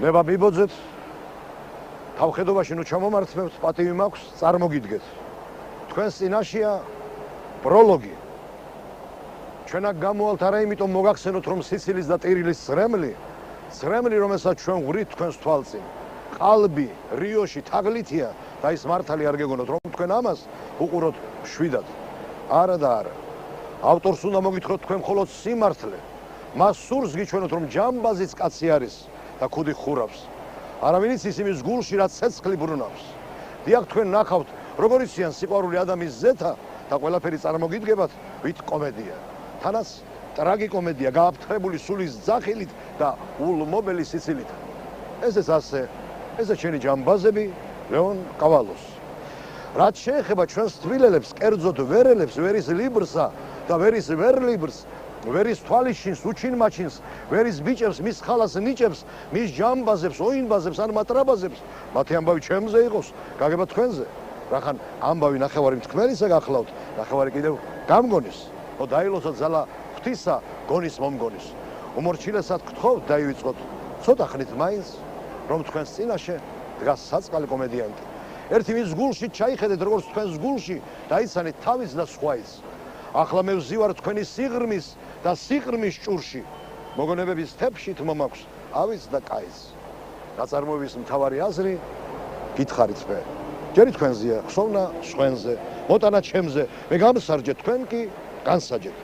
ნება მიბოძეთ თავხედობაში ნუ ჩამომართმევთ პატივი მაქვს წარმოგიდგეთ თქვენს წინაშეა პროლოგი ჩვენ აქ გამოვალთ არა იმიტომ მოგახსენოთ რომ სიცილის და ტირილის ზრემლი რომელსაც ჩვენ ვღვრით თქვენს თვალწინ ყალბი რიოში თაღლითია და ის მართალი არ გეგონოთ რომ თქვენ ამას უყუროთ შვიდად არა და არა ავტორს უნდა მოგითხროთ თქვენ მხოლოდ სიმართლე მას სურს გიჩვენოთ რომ ჯამბაზიც კაცი არის და ქუდი ხურავს არავინიც ის იმის გულში რაც ცეცხლი ბრუნავს დიახ თქვენ ნახავთ როგორ იციან სიყვარული ადამიანის ზეთა და ყველაფერი წარმოგიდგებათ ვით კომედია თანაც ტრაგიკომედია გააფთრებული სულის ძახილით და ულმობელი სიცილით ესეც ასე ესეც შენი ჯამბაზები ლეონ კავალოს რაც შეეხება ჩვენს თბილელებს კერძოდ ვერელებს ვერის ლიბრსა და ვერის ვერლიბრს ვერის თვალიშინს უჩინმაჩინს ვერის ბიჭებს მის ხალას ნიჭებს მის ჯამბაზებს ოინბაზებს ან მატრაბაზებს მათი ამბავი ჩემზე იყოს გაგება თქვენზე რახან ამბავი ნახევარი მთქმელისა გახლავთ ნახევარი კიდევ გამგონის ო დაილოსა ძალა ღვთისა გონის მომგონის უმორჩილესად გთხოვთ დაივიწყოთ ცოტა ხნით მაინც რომ თქვენს წინაშე დგას საწყალი კომედიანტი ერთი მის გულში ჩაიხედეთ როგორც თქვენს გულში დაიცანეთ თავის და სხვაის ახლა მე ვზივარ თქვენი სიღრმის და სიყრმის ჭურში მოგონებების თეფშით მომაქვს ავიც და კაის ნაწარმოების მთავარი აზრი გითხარით მე ჯერი თქვენზეა ხსოვნა სხვენზე მოტანა ჩემზე მე გამსარჯეთ თქვენ კი განსაჯეთ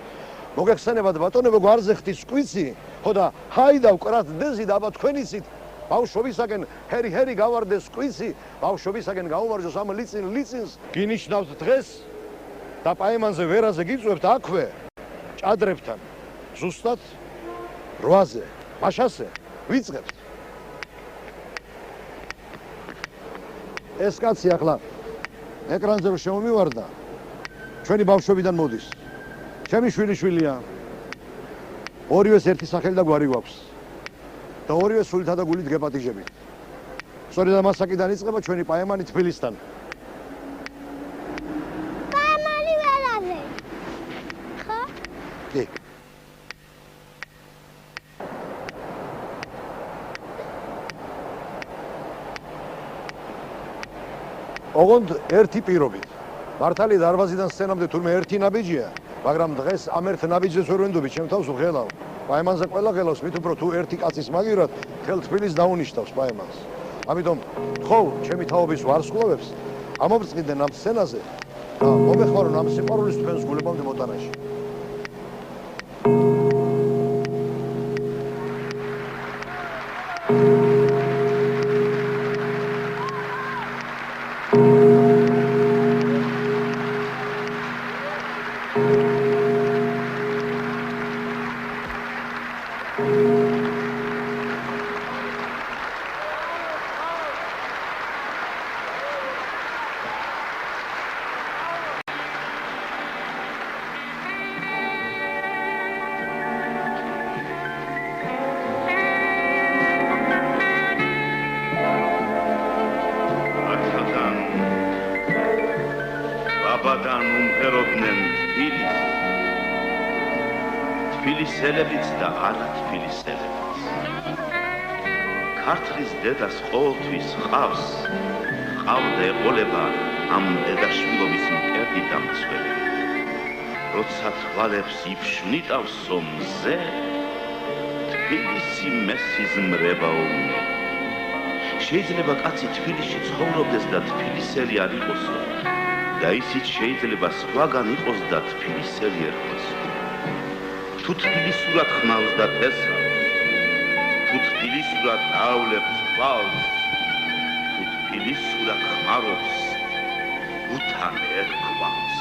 მოგეხსენებათ ბატონებო გვარზე ხთის კვიცი ხო და ჰაიდა ვკრათ დეზი და აბა თქვენიცით ბავშვობისაგენ ჰერი გავარდეს კვიცი ბავშვობისაგენ გაუმარჯოს ამ ლიცინს გინიშნავთ დღეს და პაემანზე ვერაზე გიწვევთ აქვე ჭადრებთან ზუსტად 8-ზე მაშასე ვიწყებთ ეს კაცი ახლა ეკრანზე რომ შემომივარდა ჩვენი ბავშვობიდან მოდის ჩემი შვილიშვილია ორივეს ერთი სახელი და გვარი გვაქვს და ორივე სულითა და გულით გეპატიჟებით სწორედ ამ ასაკიდან იწყება ჩვენი პაემანი თბილისთან პაემანი ვერაზე ხო? კი ოღონდ ერთი პირობით მართალი დარბაზიდან სცენამდე თურმე ერთი ნაბიჯია მაგრამ დღეს ამ ერთ ნაბიჯს ვერ ვენდობი ჩემ თავს ვღელავ პაემანზე ყველა ღელავს მით უფრო თუ ერთი კაცის მაგივრად თელ თბილისს დაუნიშნავს პაემანს ამიტომ თხოვ ჩემი თაობის ვარსკვლავებს ამობრწყინდნენ ამ სცენაზე და მომეხმარონ ამ სიყვარულის თქვენს გულებამდე მოტანაში თბილისელებიც და არა თბილისელებიც ქართლის დედას ყოველთვის ყავს ყავდა ეყოლება ამ დედაშვილობის მკერდი დამცველები როცა თვალებს იფშვნიტავს ომზე თბილისი მესიზმრებაო შეიძლება კაცი თბილისში ცხოვრობდეს და თბილისელი არ იყოსო და ისიც შეიძლება სხვაგან იყოს და თბილისელი ერხვასო თუ თბილისურად ხმავს და თესავს, თუ თბილისურად ავლებს თვალს, თუ თბილისურად ხმარობს, უთან ერქვას.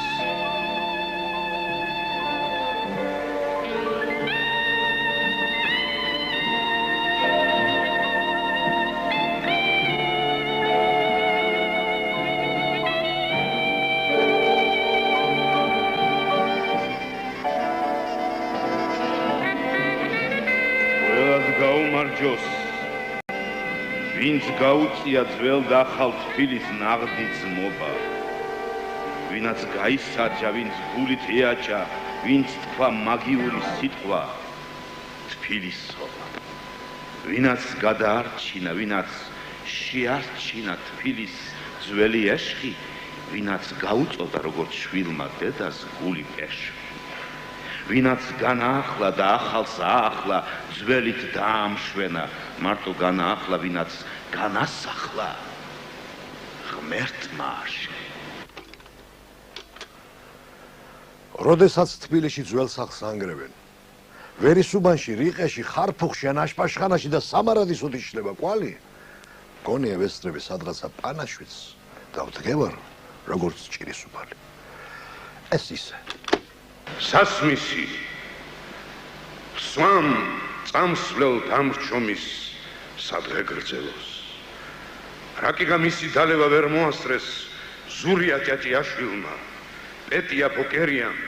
გაუმარჯოს ვინც გაუწია ძველ და ახალ თბილის ნაღდის მოვა ვინაც გაისარჯა ვინც გულით ეაჭა ვინც თქვა მაგიური სიტყვა თბილისო ვინაც გადაარჩინა, ვინაც შეარჩინა თბილის ძველი ეშხი, ვინაც გაუწოდა როგორც შვილმა დედას გული პეში. ვინაც განაახლა და ახალს აახლა, ძველით დაამშვენა, მარტო განაახლა, ვინაც განასახლა, ღმერთმა აშე. როდესაც თბილისში ძველ სახლს ანგრევენ, ვერისუბანში, რიყეში, ხარფუხში ან აშპაშხანაში და სამარადისოდ იშლება კვალი, გონია ვესწრები სადღაცა პანაშვიდს და ვდგევარ როგორც ჭირისუბანი. ეს ისე. სასმისი სვამ წამსვლელ დამრჩომის სადღე გრძელოს. რაკიგა მისი დალევა ვერ მოასწრეს ზურია ჭაჭიაშვილმა, პეტია ბოკერიამ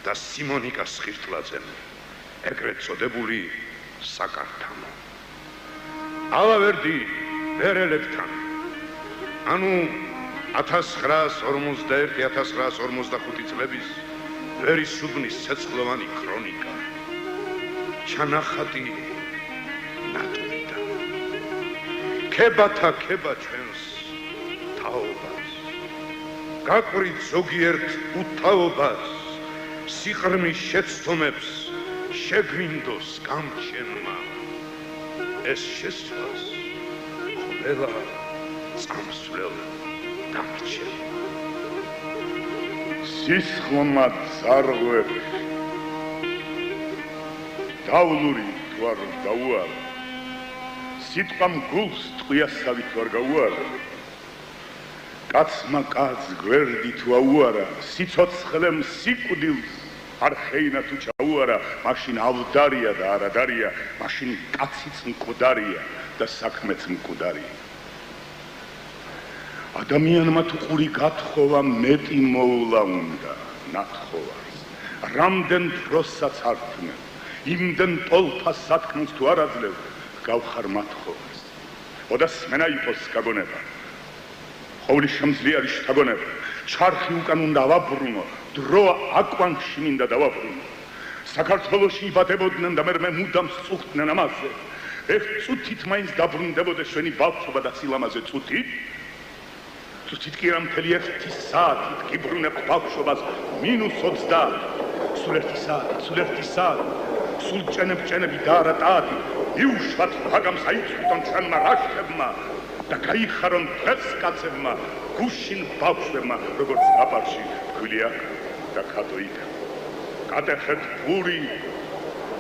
და სიმონიკა სხირტლაძემ, ეგრეთ წოდებული საკართამო. ალავერდი ვერელებთან, ანუ 1941-1945 წლების ვერისუბნის ცეცხლოვანი ქრონიკა, ჩანახატი ნატურიდან. ქებათა ქება ჩვენს თაობას, გაკვირით ზოგიერთ უთაობას, სიყრმის შეცდომებს შეგვინდოს გამჩენმა, ეს შესვლას ყველა წამსვლელ დამრჩენმა. სისხლმა ძარღვები დავლური თუ არ დაუარა, სიტყვამ გულს ტყვიასავით ვარ გაუარა, კაცმა კაცს გვერდი თუ აუარა, სიცოცხლემ სიკვდილს არ ხეინა თუ ჩაუარა, მაშინ ავდარია და არადარია, მაშინ კაციც მკვდარია და საქმეც მკვდარია. ადამიანმა თუ ყური გათხოვა, მეტი მოვლა უნდა ნათხოვარს. რამდენ დროსაც არქმევ, იმდენ ტოლფას სათქმელს თუ არ აძლევ, გავხარ მათხოვარს. ოდა სმენა იყოს გაგონება, ხოვლის შემძლიანი შთაგონება, ჩარხი უკან უნდა ავაბრუნო, დრო აკვანში მინდა დავაბრუნო. საქართველოში იბადებოდნენ და მე მუდამ სწუხდნენ ამაზე. ერთ წუთით მაინც დაბრუნდებოდა ჩვენი ბავშვობა და სილამაზე წუთით. წუთით კი რა მთელი ერთი საათით გიბრუნებ ბავშვობას -20. სულ ერთი საათი, სულ ჭენები და არა ტაათი, იუშვათ ფაგამს აიწვიტონ ჩვენმა რაშთებმა და გაიხარონ დღეს კაცებმა, გუშინ ბავშვებმა, როგორც აპარში ქვილია და კატოიკა. გადახეთ ბური,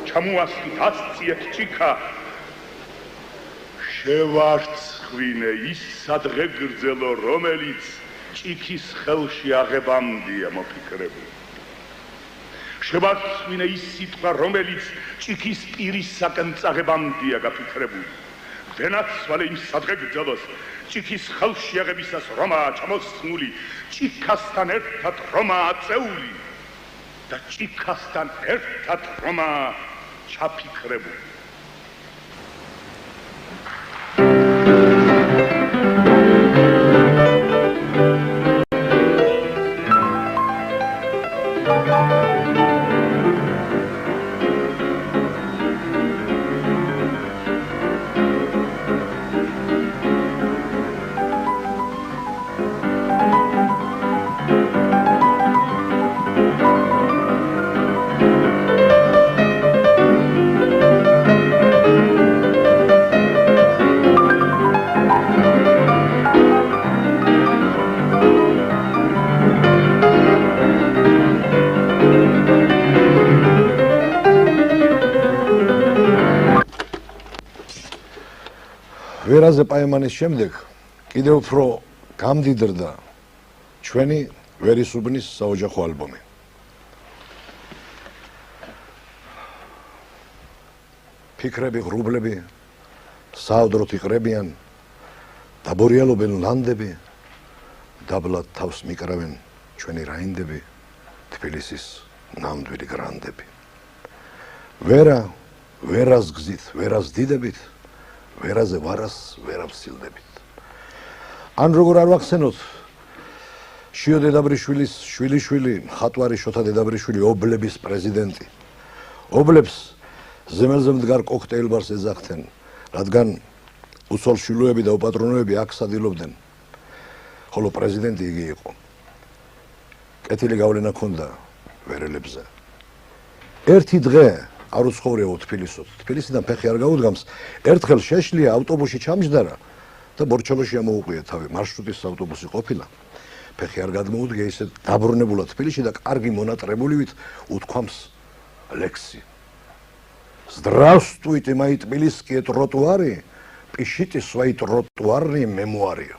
ჩამოასხით ასწიეთ ჭიქა, შევარცხვინე ის სადღე გრძელო, რომელიც ჭიქის ხელში აღებამდეა მოფიქრებული. შევარცხვინე ის სიტყვა, რომელიც ჭიქის პირისაკენ წაღებამდეა გაფიქრებული. ვენაცვალე იმ სადღე გრძელოს, ჭიქის ხელში აღებისას რომაა ჩამოსხმული, ჭიქასთან ერთად რომაა წეული და ჭიქასთან ერთად რომაა ჩაფიქრებული. ვერაზე პაემანის შემდეგ კიდევ უფრო გამდიდრდა ჩვენი ვერისუბნის საოჯახო ალბომი. ფიქრები, ღრუბლები საოდროთ იყრებიან, დაბორიალობენ ლანდები, დაბლად თავს მიკრავენ ჩვენი რაინდები, თბილისის ნამდვილი გრანდები. ვერას გზით, ვერას დიდებით, ვერაზე ვარას ვერ ავსილდებით. ან როგორ არ ვახსენოთ, შიო დედაბრიშვილის შვილიშვილი, მხატვარი შოთა დედაბრიშვილი, ობლების პრეზიდენტი. ობლებს ზემელზე მდგარ კოქტეილ ბარს ეძახდნენ, რადგან უცოლშვილოები და უპატრონოები აქ სადილობდნენ, ხოლო პრეზიდენტი იგი იყო. კეთილი გავლენა ჰქონდა ვერელებზე. ერთი დღე არ უცხოვრიაო თბილისოთ. თბილისიდან ფეხი არ გაუდგამს, ერთხელ შეშლია ავტობუსში ჩამჯდარა და ბორჩალოში ამოუყია თავი. მარშრუტის ავტობუსი ყოფილა. ფეხი არ გადმოუდგა, ისე დაბრუნებულა თბილისში და კარგი მონატრებულივით უთქვამს ლექსი. Здравствуйте, мои тбилисские тротуары, пишите свои тротуарные мемуары.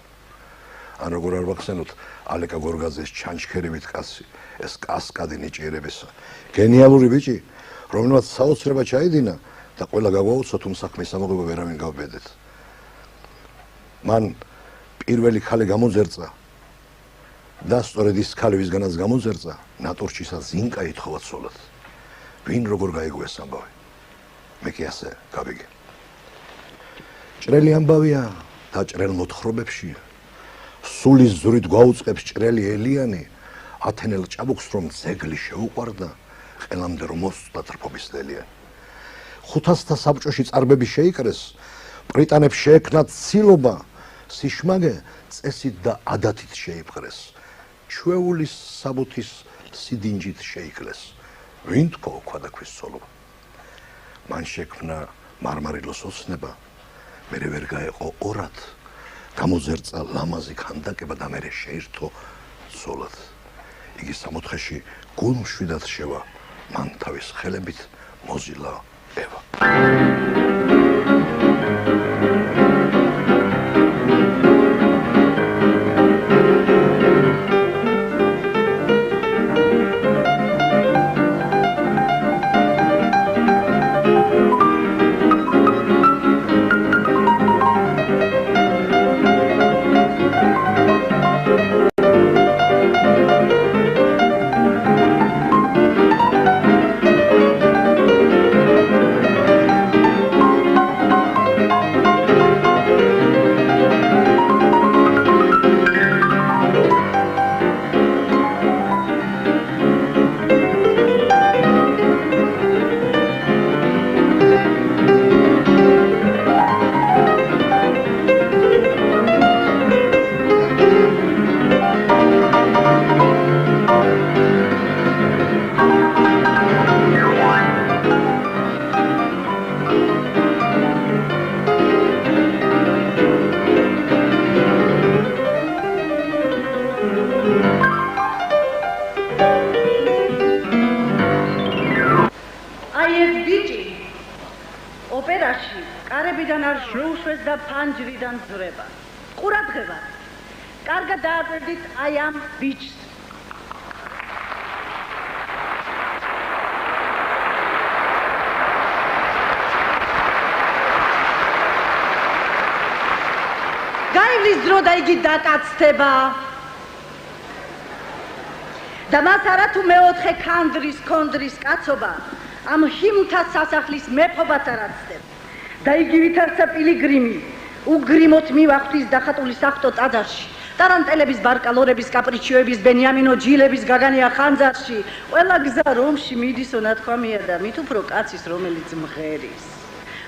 ან როგორ არ ვახსენოთ ალეკა გორგაძეს ჩანჩქერებით კაცი, ეს კასკადი ნიჭიერებისა. გენიალური ბიჭი, რომელმაც საოცრება ჩაიდინა და ყველა გაგვაუცო, თუმცა საქმის ამოღება ვერავინ გავბედეთ. მან პირველი ქალი გამოძერწა და სწორედ ის ქალი, ვისგანაც გამოძერწა, ნატურჩისა ზინკა ითხოვა ცოლად. ვინ როგორ გაიგო ეს ამბავი? მე კი ასე გავიგე. ჭრელი ამბავია და ჭრელ მოთხრობებში სულის ზურით გვაუწყებს ჭრელი ელიანი, ათენელ ჭაბუკს რომ ძეგლი შეუყვარდა, ყელამდე რომ მოსწდა ტრფობის დელიანი. 500-თა საბჭოში წარბები შეიკრეს, ბრიტანებს შეექნათ ცილობა, სიშმაგე წესით და ადათით შეიპყრეს, ჩვეულის საბუთის სიდინჯით შეიკლეს. ვინ თქვა ქვადაქვის ცოლობა? მან შექმნა მარმარილოს ოცნება, მერე ვერ გაეყო ორად, გამოძერწა ლამაზი ქანდაკება და მერე შეირთო ცოლად. იგი სამოთხეში გულმშვიდად შევა, მან თავის ხელებით მოზილა ევა. ფანჯრიდან ზრება. ყურადღება. კარგად დააკვირდით აი ამ ბიჭს. გაივლის დრო და იგი დაკაცდება. და მას არა თუ მეოთხე ქონდრის კაცობა ამ ჰიმთა სასახლის მეფობაც არ აცდება. და იგი ვითარცა პილიგრიმი უგრიმოთ მივახთვის დახატული საფრთხო ტაძარში, ტარანტელების, ბარკალორების, კაპრიჩიოების, ბენიამინო ჯილების გაგანია ხანძარში, ყველა გზა რომში მიდისო ნათქვამია და მით უფრო კაცის, რომელიც მღერის.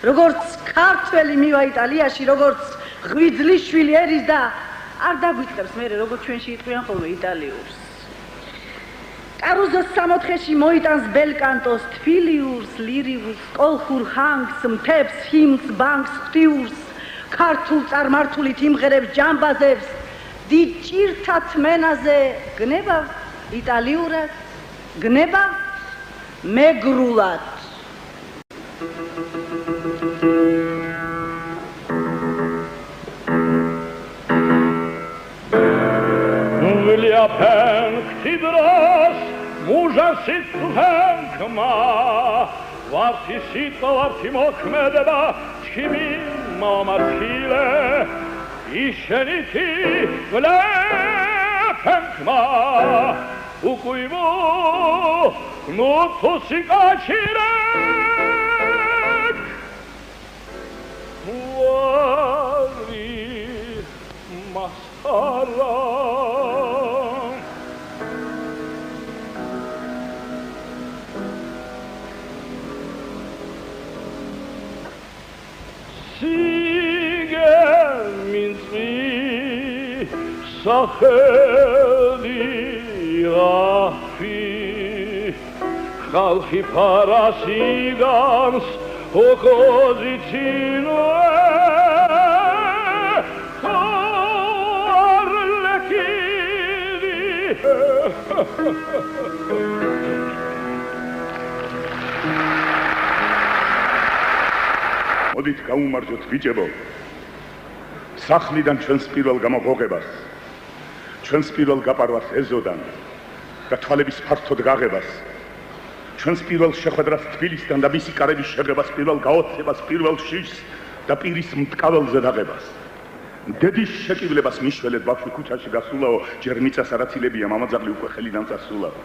როგორც ქართველი მივა იტალიაში, როგორც ღვიძლიშვილი ერის და არ დაგვიწყებს მერე როგორც ჩვენში იტყვიან ხოლმე იტალიურს. კარუზოს სამოთხეში მოიტანს ბელკანტოს, თბილიურს, ლირიურს, კოლხურ ჰანგს, მთებს, ჰიმნს, ბანკს, ღვთიურს, ქართულ წარმართულით იმღერებს ჯამბაზებს, დიდ ჭირთა თმენაზე გნება იტალიურად, გნება მეგრულად. Willia Penk tidros, muża sitku Penkma, warti sito, warti mokmedeba, tchimi mamarchile, isheniti vle Penkma, ukujmu, nutusikačirek, wali masara. სიგემინწი სახელი რაფი ხალხი ფარასიგანს ოპოზიცინოე მოდით გაუმარჯოთ ბიჭებო სახლიდან ჩვენს პირველ გამოღებას ჩვენს პირველ გაპარვას ეზოდან და თვალების ფართოდ გაღებას ჩვენს პირველ შეხვედრას თბილისთან და მისი კარების შეღებას პირველ გაოცებას პირველ შიშს და პირის მტკაველზე დაღებას დედის შეკივლებას მიშველეთ ბავშვი ქუჩაში გასულაო ჯერ მიწას არაცილებია მამაძაღლი უკვე ხელიდან წასულაო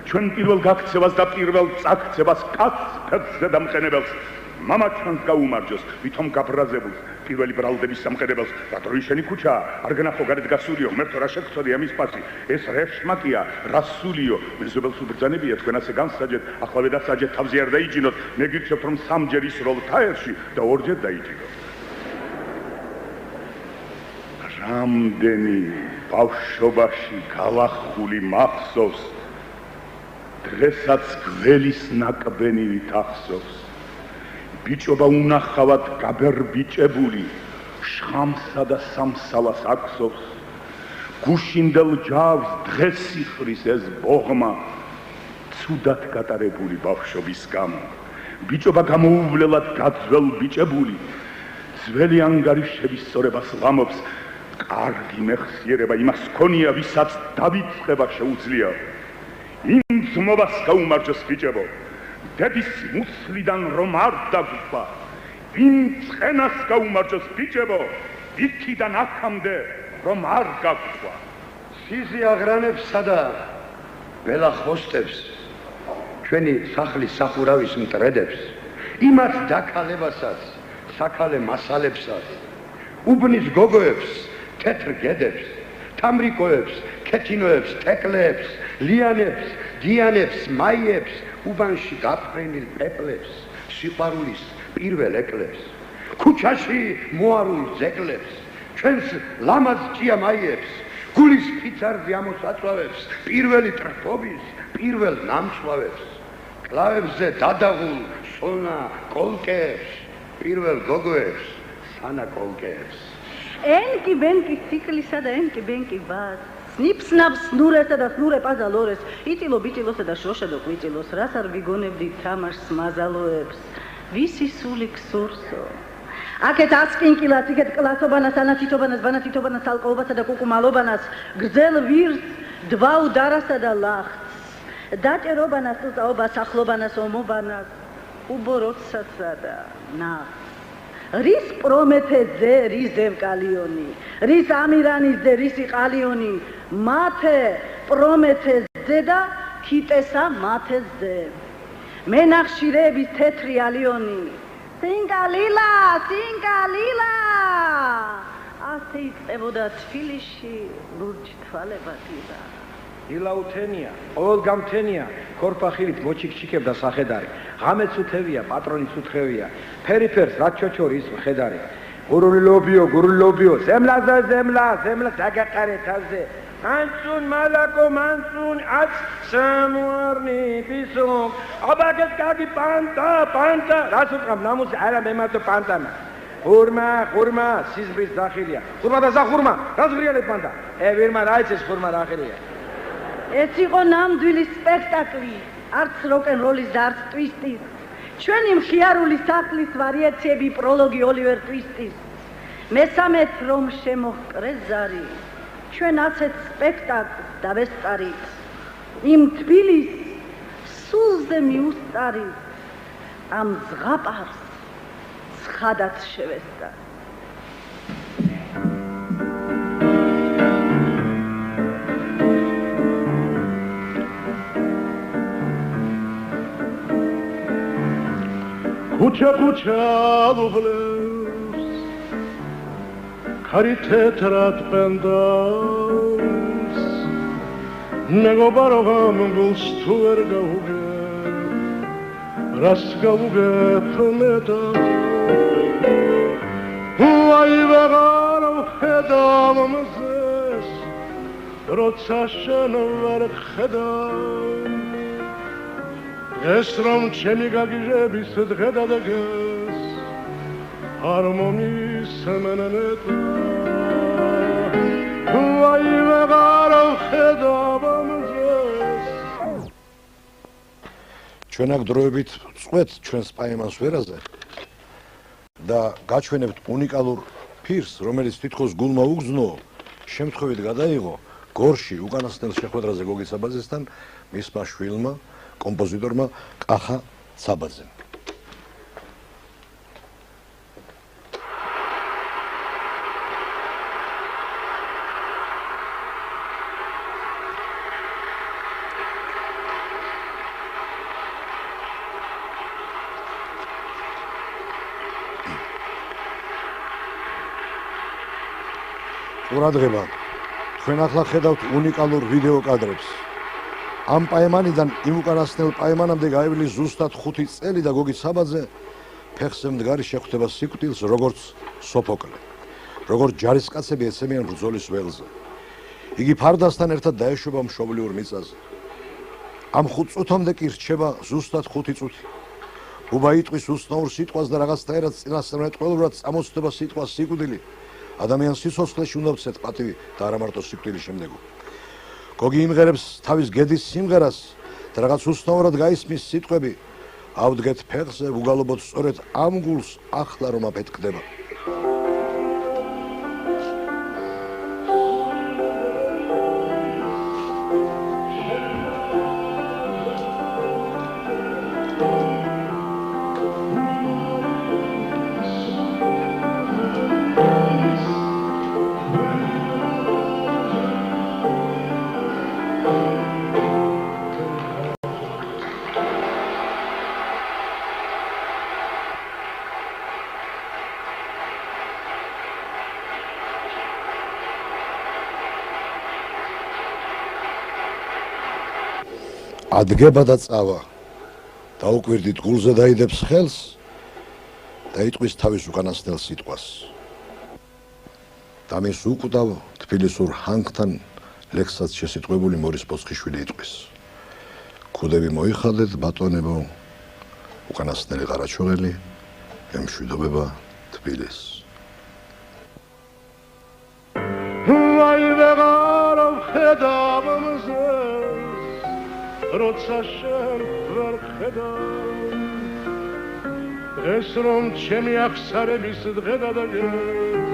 ჩვენ პირველ გაქცევას და პირველ წაქცევას კაცს ფეხზე დამყენებელს მამა ჩვენს გაუმარჯოს ვითომ გაბრაზებულს პირველი ბრალდების სამხედრებელს და დროიშენი ქუჩა არ გნახო გარეთ გასულიო ღმერთო რა შეგწოდე ამის პასი ეს რეშმაკია რასულიო მეზობელს უბრძანებია თქვენ ასე განსაჯეთ ახლავე დასაჯეთ თავზე არ დაიჯინოთ მე გირჩევთ რომ სამჯერ ისროლ თაერში და ორჯერ დაიჯინოთ რამდენი ბავშვობაში გავახული მახსოვს დღესაც გველის ნაკბენივით ახსოვს ბიჭობა უნახავად გაბერბიჭებული შხამსა და სამსალას აქსოვს გუშინდელ ჯავს დღეს სიხრის ეს ბოღმა ცუდად გატარებული ბავშვობის გამო ბიჭობა გამოუვლელად გაძველ ბიჭებული ძველი ანგარიშების სწორებას ლამობს კარგი მეხსიერება იმას ქონია ვისაც დავიწყება შეუძლია იმ ძმობას გაუმარჯოს ბიჭებო დედის მუცლიდან რომ არ დაგვა იმ ცხენას გაუმარჯოს ბიჭებო იქიდან აქამდე რომ არ გაგვა სიზი აღრანებსა და ბელა ხოსტებს ჩვენი სახლის სახურავის მტრედებს იმათ დაკალებასაც საქალე მასალებსაც უბნის გოგოებს თეთრ გედებს თამრიკოებს ქეთინოებს ტეკლებს ლიანებს დიანებს მაიებს უბანში გაფრენილ პეპლებს სიყვარულის პირველ ეკლებს ქუჩაში მოარულ ძეკლებს ჩვენს ლამაზ ჭიამაიებს გულის ფიცარზე ამოსაწვავებს პირველი ტრფობის პირველ ნამწვავებს კლავებზე დადაღულ სონა კოლკებს პირველ გოგოებს სანა კოლკებს ენკი ბენკი ციკლისა და ენკი ბენკი ბას სნიფსნაფს ნურესა და სნურე პაზალორეს იტილო ბიტილოსა და შოშა და ყვიტილოს რას არ ვიგონებდით თამაშს მაზალოებს ვისი სული ქსურსო აქეთ ასკინკილას იქეთ კლასობანას ანათითობანას ბანათითობანას ალყობასა და კუკუმალობანას გრძელ ვირს დვაუ დარასა და ლახს დაჭერობანას წაობას ახლობანას ომობანას უბოროცსა და ნახს რის პრომეთეზე რის დევკალიონი რის ამირანიზე რის ყალიონი მათე პრომეთეზე და ქიტესა მათეზე მენახშირების თეთრი ალიონი სინკალილა ასე იწებოდა თბილისში ლურჯ თვალებათია ილაუთენია ყოველგამთენია ქორფახილით მოჩიქჩიქებდა სახედარი ღამეც უთევია პატრონის უთხევია ფერიფერს რაც ჩოჩორი ის მხედარი გურულობიო ზემლა დაგაყარე თავზე მანსუნ მალაკო მანსუნ აც სამوارნი პისო აბაგეთ გაგი პანტა რას უყამ ნამუს არა მემატო პანტანა ხურმა სიზბრის დახილია ხურმა და ზახურმა რას ღრიალებ პანტა ვირმა რა იცის ხურმა რა ხილია ეს იყო ნამდვილი სპექტაკლი არც როკ-ენ-როლის და არც ტვისტის ჩვენი მხიარული სახლის ვარიაციები პროლოგი ოლივერ ტვისტის მესამეთ რომ შემოჰკრეს ზარი ჩვენ ასეთ სპექტაკლს დავესწარით იმ თბილის სულზე მიუსწარით ამ ზღაპარს ცხადაც შევესწარ ქუჩა ლუღლებს ქარი თეთრად პენდავს მეგობარო გამგულს თუ ვერ გავუგებ რას გავუგებ მე და ვაი ვეღარ ვხედავ მზეს როცა შენ ვერ ხედავ ეს რომ ჩემი გაგიჟების დღე და დგეს არ მომისმენნეტა ვაი ვეღარ ვხედავ მზეს ჩვენ აქ დროებით წვეთ ჩვენს პაემანს ვერაზე და გაჩვენებთ უნიკალურ ფირს, რომელიც თითქოს გულმა უგზნო, შემთხვევით გადაიღო გორში უკანასკნელ შეხვედრაზე გოგი საბაძესთან მისმა შვილმა, კომპოზიტორმა კახა საბაძემ. ყურადღება, თქვენ ახლა ხედავთ უნიკალურ ვიდეო კადრებს. ამ პაემანიდან იმ უკანასკნელ პაემანამდე გაივლის ზუსტად 5 წელი და გოგი საბაძე ფეხზე მდგარი შეხვდება სიკვდილს როგორც სოფოკლე, როგორც ჯარისკაცები ეცემიან ბრძოლის ველზე. იგი ფარდასთან ერთად დაეშვება მშობლიურ მიწაზე. ამ 5 წუთამდე კი რჩება ზუსტად 5 წუთი. ბუბა იტყვის უცნაურ სიტყვას და რაღაცნაირად წინასწარმეტყველურად წამოწდება სიტყვა სიკვდილი. ადამიანს სიცოცხლეში უნდა ვცეთ პატივი და არა მარტო სიკვდილის შემდეგო. გოგი იმღერებს თავის გედის სიმღერას და რაღაც უცნაურად გაისმის სიტყვები ავდგეთ ფეხზე უგალობოთ სწორედ ამ გულს ახლა რომ აფეთქდება. ადგება და წავა. დაუკვირდით გულზე დაიდებს ხელს და იტყვის თავის უკანასკნელ სიტყვას. დამის უკვდავ თბილისურ ჰანგთან ლექსად შესიტყვებული მორის პოცხიშვილი იტყვის. ქუდები მოიხადეთ ბატონებო, უკანასკნელი ყარაჩოღელი ემშვიდობება თბილისს. ვაი ვეღარ ვხედავ მზეს როცა შენ ვერ ხედავ ეს რომ ჩემი აღსარების დღე დადგეს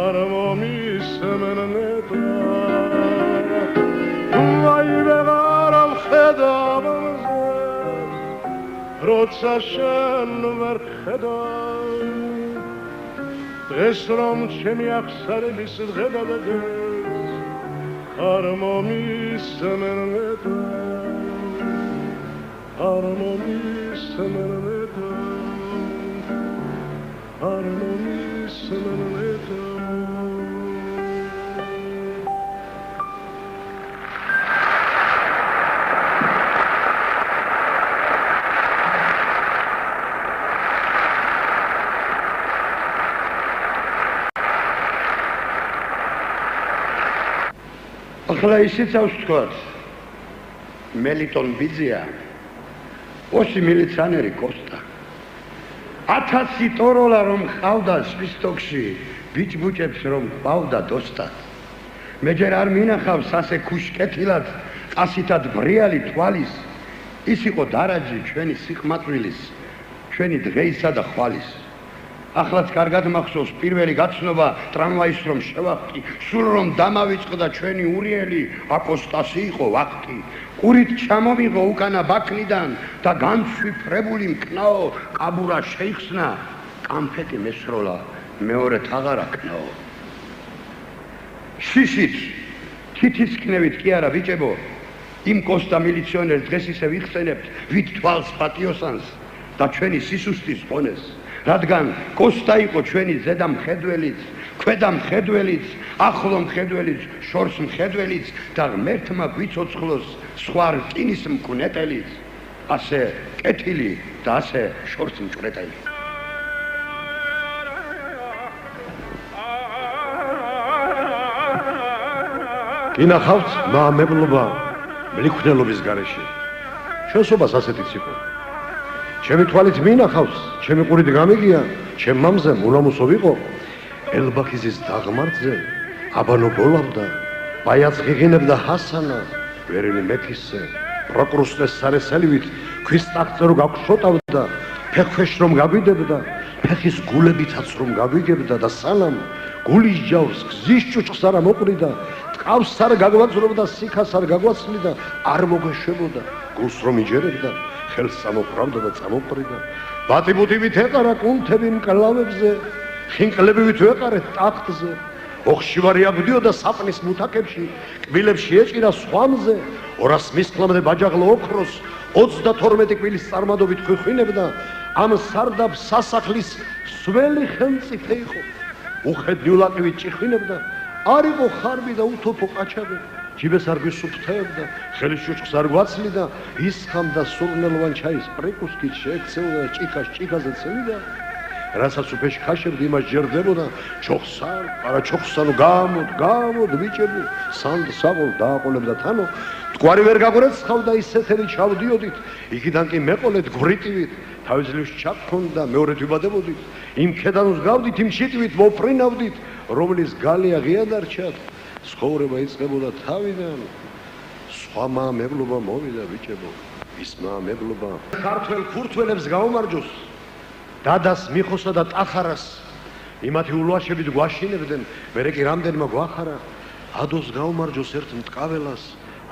არ მომისმენნეტა ვაი ვეღარ ვხედავ მზეს როცა შენ ვერ ხედავ ეს რომ ჩემი აღსარების დღე დადგეს არ მომისმენნეტა არ მომისმენნეტა არ მომისმენნეტა ახლა ისიც ავსთქვათ მელიტონ ბიძია ოსი მილიცანერი კოსტა 1000 ტოროლა რომ ყავდა სვისტოქში ბიჭბუჭებს რომ ყავდა დოსტად მე ჯერ არ მინახავს ასე ქუშკეთილად ასითად ბრიალი თვალის ის იყო დარაჯი ჩვენი სიხმაწვილის ჩვენი დღეისა და ხვალის ახლაც კარგად მახსოვს პირველი გაცნობა ტრამვაის რომ შევახტი სულ რომ დამავიწყდა ჩვენი ურიელი აპოსტასი იყო ვახტი ყურით ჩამომიღო უკანა ბაქნიდან და განცვიფრებული მკნაო კაბურა შეიხსნა კამფეტი მესროლა მეორე თაღარა კნაო შიშით თითისკნევით კი არა ბიჭებო იმ კოსტა მილიციონერს დღეს ისე ვიხსენებთ ვით თვალს პატიოსანს და ჩვენი სისუსტის ყონეს რადგან კოსტა იყო ჩვენი ზედა მხედველიც, ქვედა მხედველიც, ახლო მხედველიც, შორს მხედველიც და ღმერთმა გვიცოცხლოს სხვა რკინის მკვნეტელიც, ასე კეთილი და ასე შორს მჭვრეტელი. გინახავთ მაამებლობა მლიქვნელობის გარეშე. შესობას ასეთიც იყო. ჩემი თვალით მინახავს, ჩემი ყურით გამიგია, ჩემ მამზემ ულამოსო ვიყო. ელბაქიზის დაღმართზე აბანო ბოლავდა, ბაიაც ღიღინებდა ჰასანა, ვერენი მეფისზე, პროკრუსტეს სარესელივით ქვის ტახტზე რო გაგშოტავდა, ფეხქვეშ რომ გაგვიდებდა, ფეხის გულებითაც რომ გაგვიგებდა და სანამ გულის ჯავს გზის ჭუჭხს არა მოყრიდა, ტყავს არ გაგვაძრობდა, სიქას არ გაგვაცლიდა, არ მოგეშვებოდა, გულს რომ იჯერებდა, ხელს წამოყრავდა და წამოყრიდა. ბატიბუტივით ეყარა კუნთები მკლავებზე, ხინკლებივით ვეყარეთ ტახტზე. ოხშივარი აგდიოდა საპნის მუთაკებში, კბილებში ეჭირა სხვამზე, 200 მისკლამდე ბაჯაღლო ოქროს 32 კბილის წარმადობით ხვიხვინებდა, ამ სარდაბ სასახლის სველი ხელმწიფე იყო. უხედნი ულაყივით ჭიხვინებდა, არ იყო ხარბი და უთოფო ყაჩაღი, ჯიბეს არ გვისუფთებდა, ხელის ჭუჭხს არ გვაცლიდა, ისხამდა სურნელოვან ჩაის პრიკუსკით შეექცეოდა ჭიქას ჭიქაზე ცელიდა. რასაც უფეში ხაშებდი იმას ჯერდებოდა, ჩოხსარ, არა ჩოხსანო გამოდ ბიჭები, სანდ საღოლ დააყოლებდა თანო, მტკვარი ვერ გაგვრეცხავდა ისეთერი ჩავდიოდით, იქიდან კი მეყოლეთ გვრიტივით, თავის ჩაქონდა, მეორედ ვიბადებოდით, იმ ქედანოს გავდით, იმ შიტივით მოფრინავდით, რომლის გალია ღია დარჩათ, ცხოვრება იწყებოდა თავიდან, სხვა მაამებლობა მოვიდა ბიჭებო, ის მაამებლობა ქართველ ქურთველებს გაუმარჯოს. დადას მიხოსა და ტახარას იმათი ულვაშებით გვაშინებდნენ, მერე კი რამდენმა გვახარა, ადოს გაუმარჯოს ერთ მტკაველას,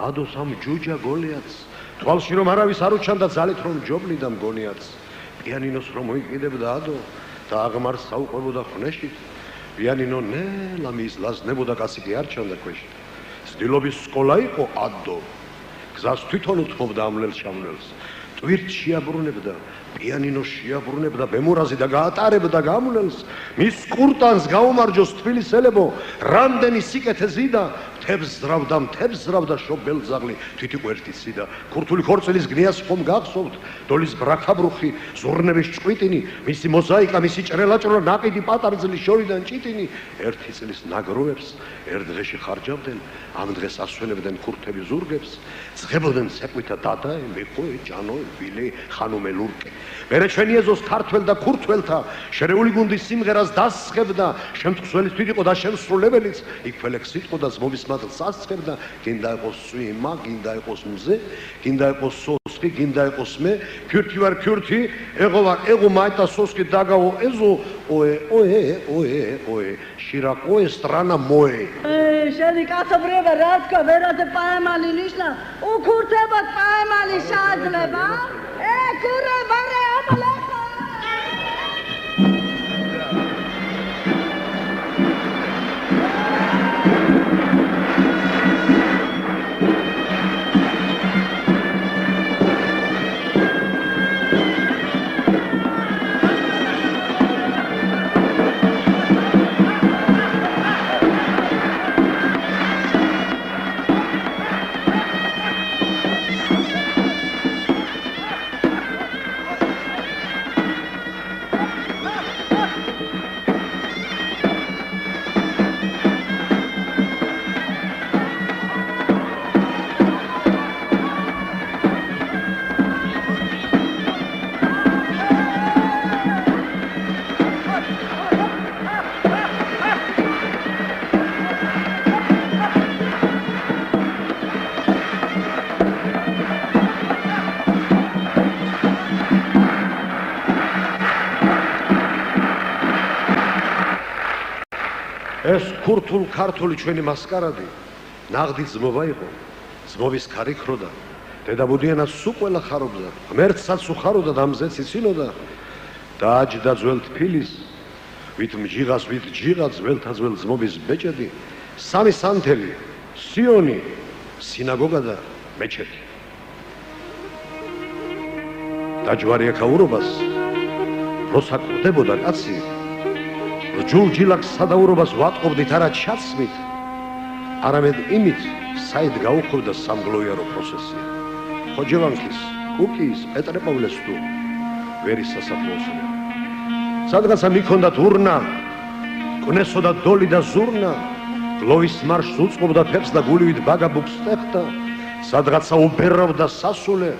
ადოს ამ ჯუჯა გოლიათს, თვალში რომ არავის არ უჩანდა, ძალით რომ ჯობლიდა მგონიათს, პიანინოს რომ მოიყიდებდა ადო და აღმარს საუყვებოდა ხნეშით, პიანინო ნელა მიზლაზნებოდა, კაცი კი არ ჩანდა ქვეშით. ცდილობის სკოლა იყო ადო, გზას თვითონ უთმობდა ამლელს ჩამლელს, ტვირთ შეაბრუნებდა, პიანინოს შეაბრუნებდა, ბემურაზი და გაატარებდა გამლელს, მის კურტანს გაუმარჯოს თბილისელებო, რამდენი სიკეთე ზიდა, მთებს ზრავდა შობელძაღლი, თვით იყო ერთი სიდა, ქურთული ხორცელის გნიას ხომ გახსოვთ, დოლის ბრაქაბრუხი, ზურნების ჭყვიტინი, მისი მოზაიკა, მისი ჭრელაჭრა, ნაყიდი პატარძლის შორიდან ჭიტინი, ერთი წლის ნაგროვებს ერთ დღეში ხარჯავდნენ, ამ დღეს ასვენებდნენ ქურთები ზურგებს, ძღებოდნენ სეკვითა დადაე, მეყოე, ჭანოე, ვილე, ხანომე ლურკე. მერე ჩვენი ეზოს ქართველ და ქურთველთა შერეული გუნდის სიმღერას დასხებდა, შემთხვეველის თვით იყო და შემსრულებელიც, იქ ფელექს იყო და ზმობის მადლს ასხებდა, გინდა იყოს სვიმა, გინდა იყოს მზე, გინდა იყოს სოსკი, გინდა იყოს მე, ქურთი ვარ ქურთი, ეღო ვარ ეღო, მაიტა სოსკი დაგავო ეზო, ოე, შირაკოე სტრანა მოე. შენი კაცობრიობა რა თქვა, ვერაძე პაემალი ნიშნა, უქურთებად პაემალი შეაძლება? კურე ბარე აბლეხა! ეს ქურთულ ქართული ჩვენი მასკარადი ნაღდი ძმობა იყო, ძმობის ქარი ქროდა, დედაბუდიანას სულ ყველა ხარობდა, ღმერთსაც უხაროდა და მზეც იცინოდა, დააჯდა ძველ თბილის, ვით მჯიღას, ვით ჯიღა ძველთა ძველ ძმობის ბეჭედი, სამი სანთელი, სიონი, სინაგოგა და მეჩეთი. დაჯვარია ქაურობას, როცა კვდებოდა კაცი, ჯულჯილაკს სადაურობას ვატყობდით არა ჩაცმით, არამედ იმით, საით გაუხვდა სამგლოიარო პროცესია. ხოჯევანქის, კუკიის, პეტრე-პავლეს თუ ვერის სასაფლაოსო. სადღაცა მიქონდათ ურნა, კვნესოდა დოლი და ზურნა, ბლოვის მარშს უწყობდა ფებს და გულივით ბაგაბუქს ტეხდა, სადღაცა უბერავდა სასულე,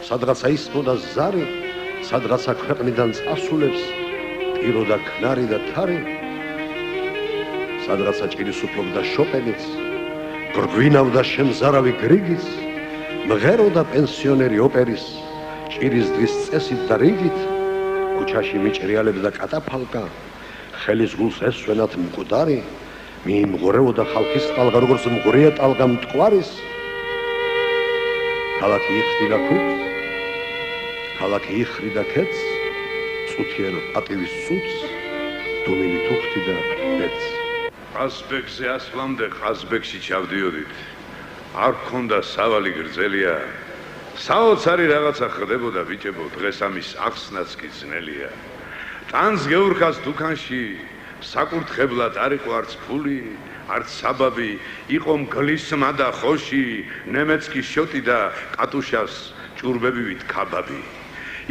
სადღაცა ისმოდა ზარი, სადღაცა ქვეყნიდან წასულებს პიროდა ქნარი და თარი, სადღაცა ჭირის უფლობდა შოპენიც, გვინავდა შემზარავი გრიგიც, მღეროდა პენსიონერი ოპერის, ჭირის დღის წესით და რიგით, ქუჩაში მიჭრიალებდა კატაფალკა, ხელის გულს ესვენათ მკვდარი, მიიმღორებოდა ხალხის ტალღა, როგორც მღვრია ტალღა მტკვარის. ქალაქი იხდიდა ქუდს, ქალაქი იხრიდა ქედს, წუთიერ პატივის სუცს, დუმილი თუხთიდა ბედს. ყაზბეგზე ასვლამდე ყაზბეგში ჩავდიოდით. არ გქონდა სავალი გრძელია. საოცარი რაღაცა ხდებოდა ბიჭებო, დღეს ამის ახსნაც კი ძნელია. ტანს გეურქას დუქანში, საკურთხებლად არ იყო არც ფული, არც საბაბი, იყო მგლისმა და ხოში, ნემეცკი შოტი და კატუშას ჭურბებივით ქაბაბი.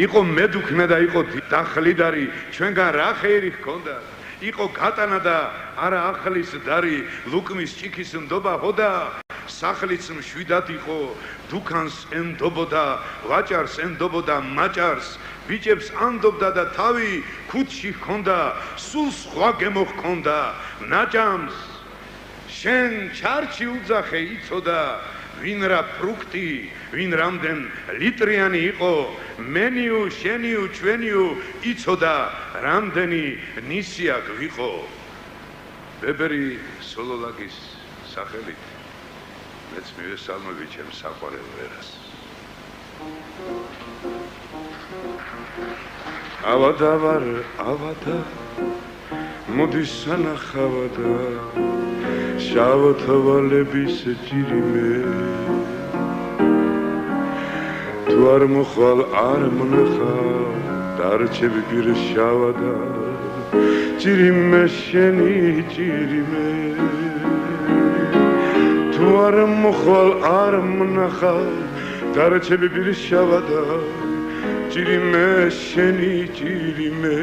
იყო მედუქნე და იყო დახლიდარი, ჩვენგან რა ხეირი ჰქონდა? იყო გატანა და არა ახლის დარი, ლუკმის ჭიქის ნდობა ხოდა, სახლიც მშვიდად იყო, დუქანს ენდობოდა, ვაჭარს ენდობოდა მაჭარს, ბიჭებს ანდობდა და თავი ქუდში ჰქონდა, სულ სხვა გემო ჰქონდა, ნაჭამს შენ ჩარჩი უძახე იცოდა, ვინ რა ფრუქტი, ვინ რამდენ ლიტრიანი იყო, მენიუ, შენიუ, ჩვენიუ იცოდა, რამდენი ნისია გვიყო. ბებერი სოლოლაკის სახელით მეც მივესალმები ჩემს საყვარელ ვერას. ავადა ვარ, ავადა, მოდის სანახავადა, შავ თვალების ჭირიმე. თუ არ მოხვალ არ მონახავ, დარჩები გირშავადა, ჭირიმე შენი ჭირიმე. თუ არ მოხვალ არ მონახავ, დარჩები გირშავადა, ჭირიმე შენი ჭირიმე.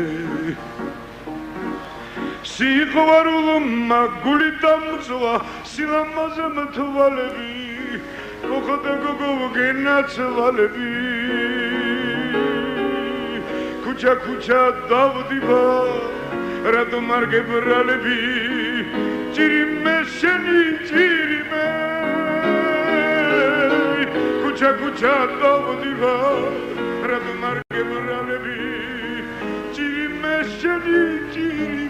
სიყვარულმა გული დამწვა, სილამაზე მთვალები, მოხდა გოგო გენაცვალები. ქუჩა ქუჩა დავდივა, რატომ არ გებრალები, ჭირიმე შენი ჭირიმე. ქუჩა ქუჩა დავდივა, რატომ არ გებრალები, ჭირიმე შენი ჭირიმე.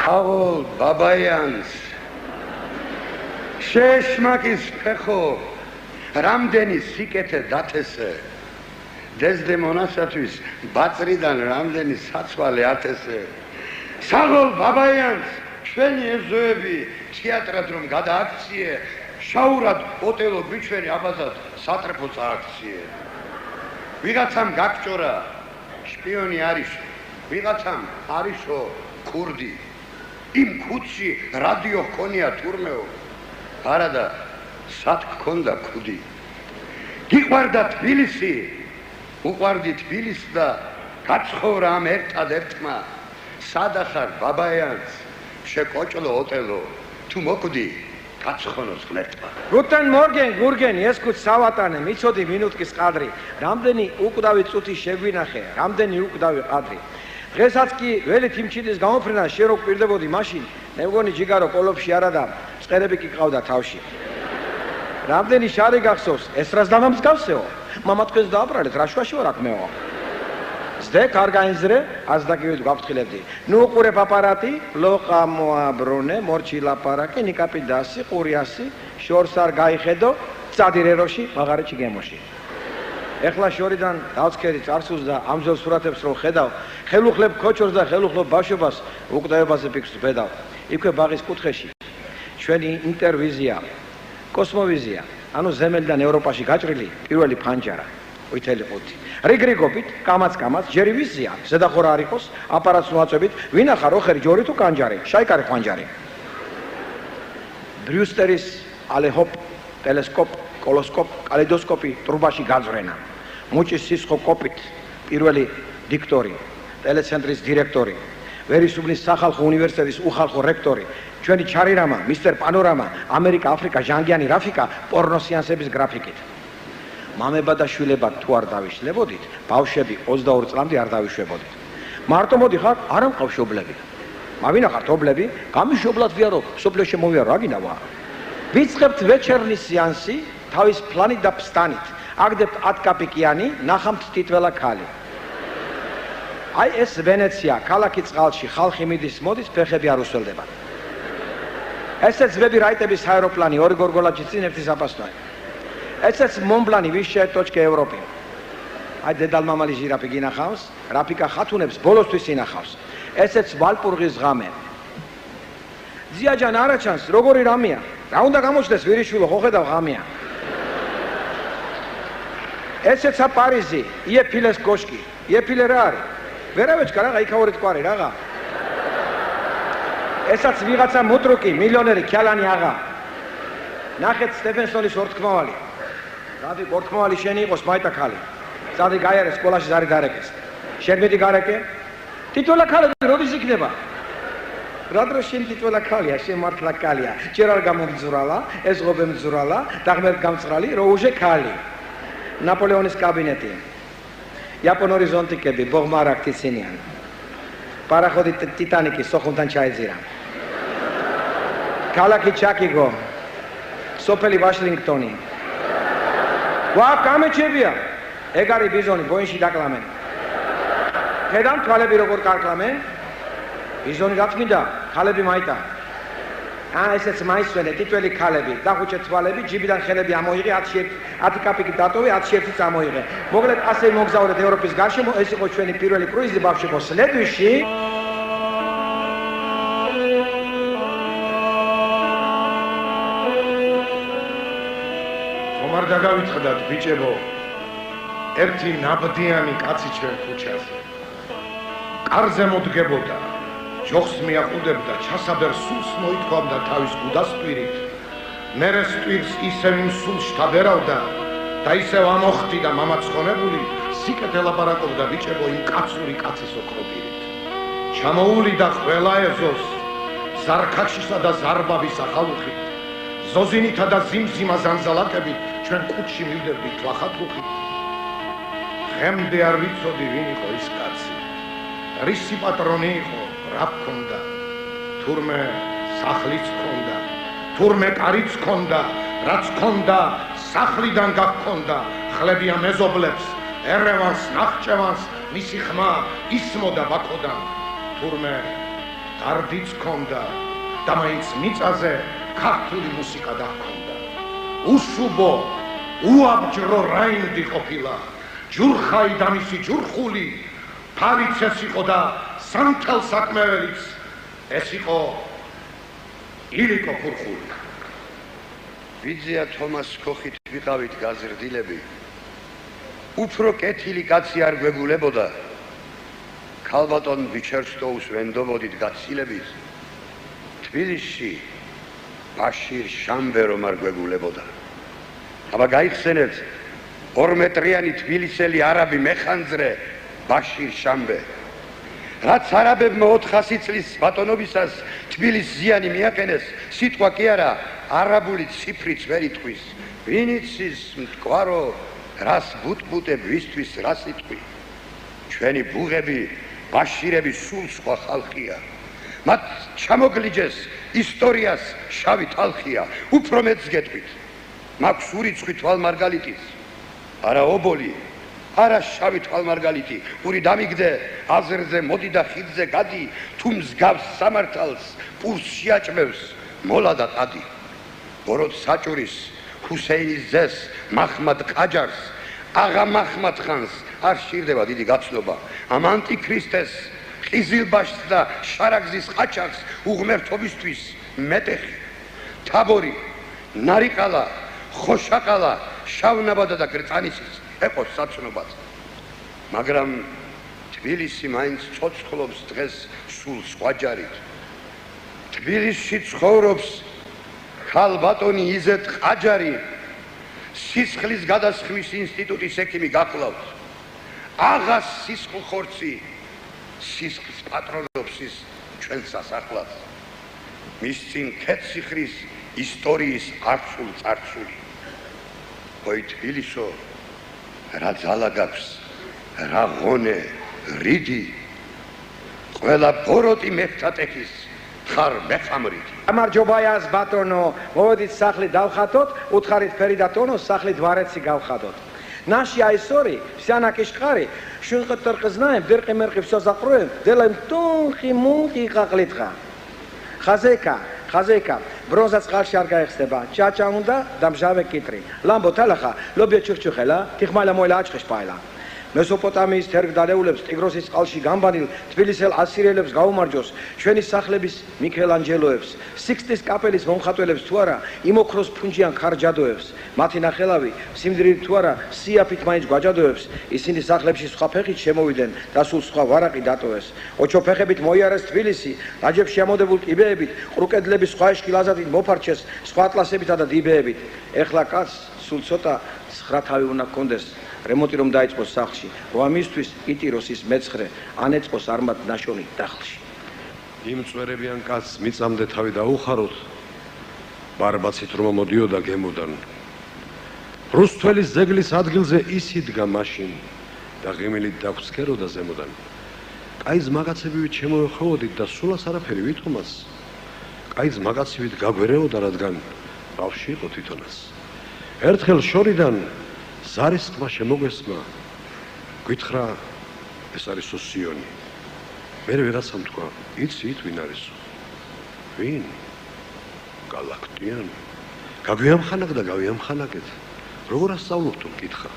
ავოლ ბაბაიანს შეშმაკის ფეხო რამდენი სიკეთე დათესე დეზდემონასათვის ბაწრიდან რამდენი საცვალე ათესე საღოლ ბაბაიანს ჩვენი ეზოები თეატრად რომ გადააქციე შაურად ოტელო ბიჩვენი აბაზად სატრფო წააქციე ვიღაცამ გაგჭორა შპიონი არის ვიღაცამ არისო ქურდი იმ ქუდში რადიო ჰქონია თურმეო არადა სად გქონდა ქუდი გიყვარდა თბილისი უყვარდი თბილისს და გაცხოვრა ამ ერთადერთმა სადახარ ბაბაიანს შეკოჭლო ოტელო თუ მოკვდი გაცხონოს ღმერთმა Guten Morgen, Gurgen, ეს კუც სავატანე, მიცოდი მინუტკის ყადრი, რამდენი უკვდავი წუთი შეგვინახე, რამდენი უკვდავი ყადრი. დღესაც კი ველი თიმჩილის გამოფრენა შენ რო გვირდებოდი მაშინ, მე მგონი ჯიგარო კოლოფში არა და წყერები კი ყავდა თავში. რამდენი შარი გახსოვს, ეს რას დამამსგავსეო? მამა თქვენს დააბრალეთ, რა შუაში ვარ აქ მეო? Zdek organizre, azi dacă eu gaftxilepdi. Nu qure paparati, loqa moabrone, morchi laparaki, nikapidasi, quriasi, shors ar gaixedo, tsadireroshi, magarichi gemoshi. Ეხლა შორიდან დავცქერი წარსულს და ამძოლ სურათებს რომ ხედავ, ხელუხლებ ქოჩორს და ხელუხლებ ბავშვობას უკვდავებაზე ფიქრს ვედავ. იქვე ბაღის კუთხეში ჩვენი ინტერვიზია, კოსმოვიზია, ანუ ზემელიდან ევროპაში გაჭრილი პირველი ფანჯარა, ვითელი ყუთი. რიგრიგობით, კამაც, ჯერი ვიზია, ზედახორა არ იყოს, აპარატს მოაწვევით, ვინახარ ოხერი ჯორი თუ კანჯარი, შაიკარი ხანჯარი. ბრიუსტერის ალეჰოპ, ტელესკოპ, კოლოსკოპ, კალეიდოსკოპი ტრუბაში გაძვრენა. მუჭის სისხო კოპით პირველი დიქტორი, ტელეცენტრის დირექტორი, ვერისუბნის სახალხო უნივერსიტეტის უხალხო რექტორი, ჩვენი ჩარირამა, მისტერ პანორამა, ამერიკა, აფრიკა, ჟანგიანი რაფიკა, პორნოსეანსების გრაფიკით. მამება და შვილებად თუ არ დავიშლებოდით, ბავშვები 22 წლამდე არ დავიშვებოდით. მარტო მოდიხარ, არ ამყავს შობლები. მავინახართ ობლები, გამიშობლად ვიარო, სოფლიოში მოვიარო, რა გინდა ვა? ვიწყებთ ვეჩერნის სეანსი, თავის პლანით და ფსტანით. აგდებთ 10 კაპიკიანი, ნახამთ თითველა ქალი. აი ეს ვენეცია, ქალაქი წყალში, ხალხი მიდის, მოდის, ფეხები არ უსველდებათ. ესეც ვები რაიტების აეროპლანი, ორი გორგოლაჩი წინ ერთი საფასტოა. ესეც მონბლანი ვიშე ტოჩკე ევროპი. აი დედალმამალი ჟირაფი გინახავს, რაფიკა ხათუნებს ბოლოსთვის ინახავს. ესეც ვალპურღის ღამე. ზიაჯან არაჩანს, როგორი რამეა? რა უნდა გამოჩნდეს ვირიშვილო, ხო ხედავ ღამეა. ესეცა პარიზი, იეფილეს კოშკი. იეფილე რა არის? ვერავეჩკა რაღა, იქაური თკვარი რაღა. ესაც ვიღაცა მუტრუკი, მილიონერი, ქალანი აღა. ნახეთ სტეფენსონის ორთქმავალი. დადი ორთქმავალი შენი იყოს, მაიტა ქალი. წადი გაიარე სკოლაში ზარი დარეკეს. შენ მეტი გარეკე? თითოეულ ქალები როდის იქნება? რა დროს შენ თითოეულ ქალია, შენ მართლა ქალია. ჯერ არ გამომძვრალა, ეს ღობე მძვრალა, და ღმერთ გამწყრალი, რო უჟე ქალი. ნაპოლეონის კაბინეტი. იაპონური ზონტიკები, ბოღმარაკ თიცინიან. პარახოდი ტიტანიკი სოხუმთან ჩაეძირა. ქალაქი ჩაკიგო. სოფელი ვაშინგტონი. ვა გამეჩებია. ეგ არის ბიზონი, ბოინში დაკლამენ. ხედავ თვალები როგორ კარკლამენ? ბიზონი რა თქინდა? ხალები მაიტა. ესეც მაისვენე, ტიტველი ქალები, დახუჭე თვალები, ჯიბიდან ხელები ამოიღე, 10 კაპიკი დატოვე, 10 წამოიღე. მოგლეთ ასე მოგზაურეთ ევროპის გარშემო, ეს იყო ჩვენი პირველი კრუიზი ბავშვებო, სლედვიში. ხომ არ დაგავიწყდათ, ბიჭებო, ერთი ნაბდიანი კაცი ჩვენ ქუჩაზე. კარზე მოდგებოდა. ჯოხს მიაყუდებდა, ჩასაბერ სულს მოითქვამდა თავის გუდასპირით. მერე სტვირს ისევ იმ სულს შთაბერავდა და ისევ ამოხტი და მამაცხონებული სიკეთ ელაპარაკობდა ბიჭებო იმ კაცური კაცის ოქროპირით. ჩამოულიდა ყველა ეზოს, ზარქაშისა და ზარბავის ახალუხით, ზოზინითა და ზიმზიმა ზანზალაკებით ჩვენ კუჩში მივდებდით ლახათუხით. ღემდე არ ვიცოდი ვინ იყო ის კაცი, რისი პატრონი იყო, რა ჰქონდა, თურმე სახლიც ჰქონდა, თურმე კარიც ჰქონდა, რაც ჰქონდა, სახლიდან გაგქონდა, ხლებია მეზობლებს, ერევანს, ნახჭევანს, მისი ხმა ისმოდა ბაქოდან, თურმე გარდიც ჰქონდა და მაინც მიწაზე ქართული მუსიკა დაგქონდა. უშუბო, უაბჯრო რაინდი ყოფილა, ჯურხაი და მისი ჯურხული, ფარიც ეს იყო და სამთელ საქმეველიც ეს იყო ილიკო ფურხული. ვიძია თომას ქოხით ვიყავით გაზრდილები, უფრო კეთილი კაცი არ გვეგულებოდა, ქალბატონ ბიჩერსტოუს ვენდობოდით გაცილებით, თბილისში ბაშირ შამბე რომ არ გვეგულებოდა. აბა გაიხსენეთ 2 მეტრიანი თბილისელი არაბი მეხანძრე ბაშირ შამბე. რაც არაბებმა 400 წლის ბატონობისას თბილის ზიანი მიაყენეს, სიტყვა კი არა, არაბული ციფრიც ვერ იტყვის. ვინ იცის მტკვარო, რას ბუტბუტებ, ვისთვის რა სიტყვი. ჩვენი ბუღები, ბაშირები სულ სხვა ხალხია. მათ ჩამოგლიჯეს ისტორიას შავი თალხია, უფრო მეც გეტყვით. მაქვს ურიცხვი თვალმარგალიტის, არა ობოლი, არა შავი თვალმარგალიტი, ური დამიგდე, აზრზე მოდი და ხიდზე გადი, თუ მსგავს სამართალს, პურს შეაჭმევს, მოლა და ტადი. ბოროტ საჭურის, ჰუსეინის ძეს, მაჰმად ყაჯარს, აღა მაჰმად ხანს, არ სჭირდება დიდი გაცნობა. ამ ანტიქრისტეს, ყიზილბაშს და შარაგზის ყაჩაღს უღმერთობისთვის მეტეხი, თაბორი, ნარიყალა, ხოშაყალა, შავნაბადა და გრწანისის ეყოს საცნობად. მაგრამ თბილისი მაინც ცოცხლობს დღეს სულ სხვა ჯარით. თბილისში ცხოვრობს ქალბატონი იზეთ ყაჯარი, სისხლის გადასხმის ინსტიტუტის ექიმი გახლავს. აღას სისხლხორცი, სისხლს პატრონობს ის ჩვენ სასახლას. მის წინ ქეციხრის ისტორიის არცულ წარსული. ой თბილისო, რა ძალა გაქვს, რა ღონე, რიდი, ყველა ბოროტი მეფთატეხის ხარ მეფამრიდი. გამარჯობაიას ბატონო, მოვედით სახლი დავხატოთ, უთხარით ფერი და ტონოს სახლით ვარეცი გავხადოთ. ნაში აისორი, სიანაკის ყარი, შუნყტრყზნაემ, დერყი მერყი ვსაზაყროემ, დელაემ ტუნხი მუნხი ყაყლითხა. ხაზეკა, ბრონზა წყალში არ გაიხსნება, ჭაჭა უნდა და მჟავე კიტრი. ლამბო თალახა, ლობია ჩურჩუხელა, თიხმალა მოილა აჭხეშპაილა. მესოპოტამიის თერგდალეულებს ტიგროსის წყალში გამბანილ თბილისელ ასირიელებს გაუმარჯოს, ჩვენი სახლების მიქელანჯელოებს, სიქსტის კაპელის მომხატველებს თუ არა, იმოქროს ფუნჯიან ხარჯადოებს, მათი ნახელავი სიმდიდრით თუ არა, სიაფით მაინც გვაჯადოებს, ისინი სახლებში სხვა ფეხით შემოვიდნენ და სულ სხვა ვარაყი დატოვეს. ოჩო ფეხებით მოიარეს თბილისი, ლაჯებში ამოდებულ კიბეებით, ყრუკედლების სხვა ეშკილაზადით მოფარჩეს, სხვა ატლასებითა და დიბეებით. ეხლა კაც სულ ცოტა ცხრა თავი უნდა გქონდეს. რემონტი რომ დაიწყოს სახლში, რვამისთვის იტიროს ის მეცხრე, ანეწყოს არმად ნაშონი დახლში. იმ წვერებიან კაცს მიწამდე თავი დაუხაროთ, ბარბაცით რომ მოდიოდა გემოდან. რუსთველის ზეგლის ადგილზე ის იდგა მაშინ და ღიმილით დაგვსქეროდა ზემოდან. კაის მაგაცებივით შემოეხოვოდით და სულას არაფერი ვითომას. კაის მაგაცივით გაგვერეოდა, რადგან ბავშვი იყო თვითონაც. ერთხელ შორიდან ზარის ყმა შემოგვესმა, გვითხრა, ეს არისო სიონი. მერე ვიღაცამ თქვა, იცით ვინ არისო? ვინ? გალაქტიანი. გაგვიამხანაგ და გავიამხანაგეთ. როგორ ასწავლობთ მკითხა?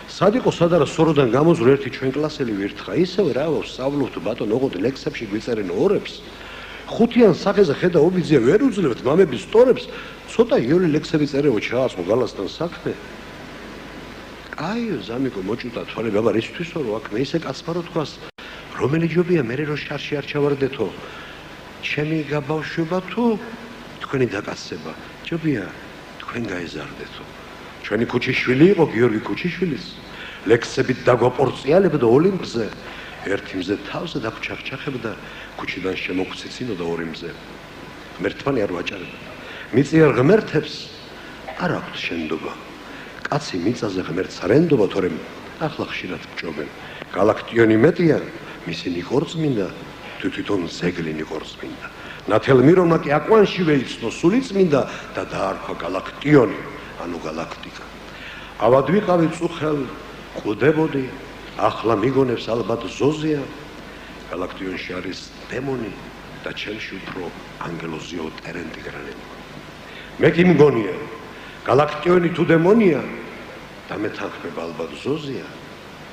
სად იყო სად არა სოროდან გამოზრო ერთი ჩვენ კლასელი ვირთხა, ისევე რა ვსწავლობთ ბატონ ოღონდ ლექსებში გვიწერენ ორებს. ხუთიან სახეზე ხედა ობიძია ვერ უძლებთ მამების სტორებს, ცოტა იული ლექსები წერეო ჩაასმო გალასთან საქმე. აიო ზამიკო მოჭუტა თვალე ბაბა რისთვისო რო აქ მე ისე კაცმა რო თქვას რომელი ჯობია მე რო შარში არ ჩავარდეთო ჩემი გაბავშვება თუ თქვენი დაკაცება ჯობია თქვენ გაეზარდეთო ჩვენი ქუჩიშვილი იყო გიორგი ქუჩიშვილის ლექსებით დაგვაპორწიალებდა ოლიმპზე ერთი მზე თავზე დაგვჩახჩახებდა ქუჩიდან შემოგვციცინოდა ორი მზე ღმერთმანი არ ვაჭარებდა მიწიერ ღმერთებს არ აქვთ შენდობა კაცი მიწაზე ღმერთს არ ენდობა, თორემ ახლა ხშირად ბჭობენ. გალაქტიონი მეტია, მისი ნიკორწმინდა, თვითონ ზეგლი ნიკორწმინდა. ნათელ მიროვნა კი აკვანშივე იცნო სული წმინდა და დაარქვა გალაქტიონი, ანუ გალაქტიკა. ავად ვიყავი წუხელ, ყუდებოდი, ახლა მიგონებს ალბათ ზოზია. გალაქტიონში არის დემონი და ჩემში უფრო ანგელოზიო ტერენტი გრანები. მე კი მგონია გალაქტიონი თუ დემონია და მეთანხმება ალბათ ზოზია,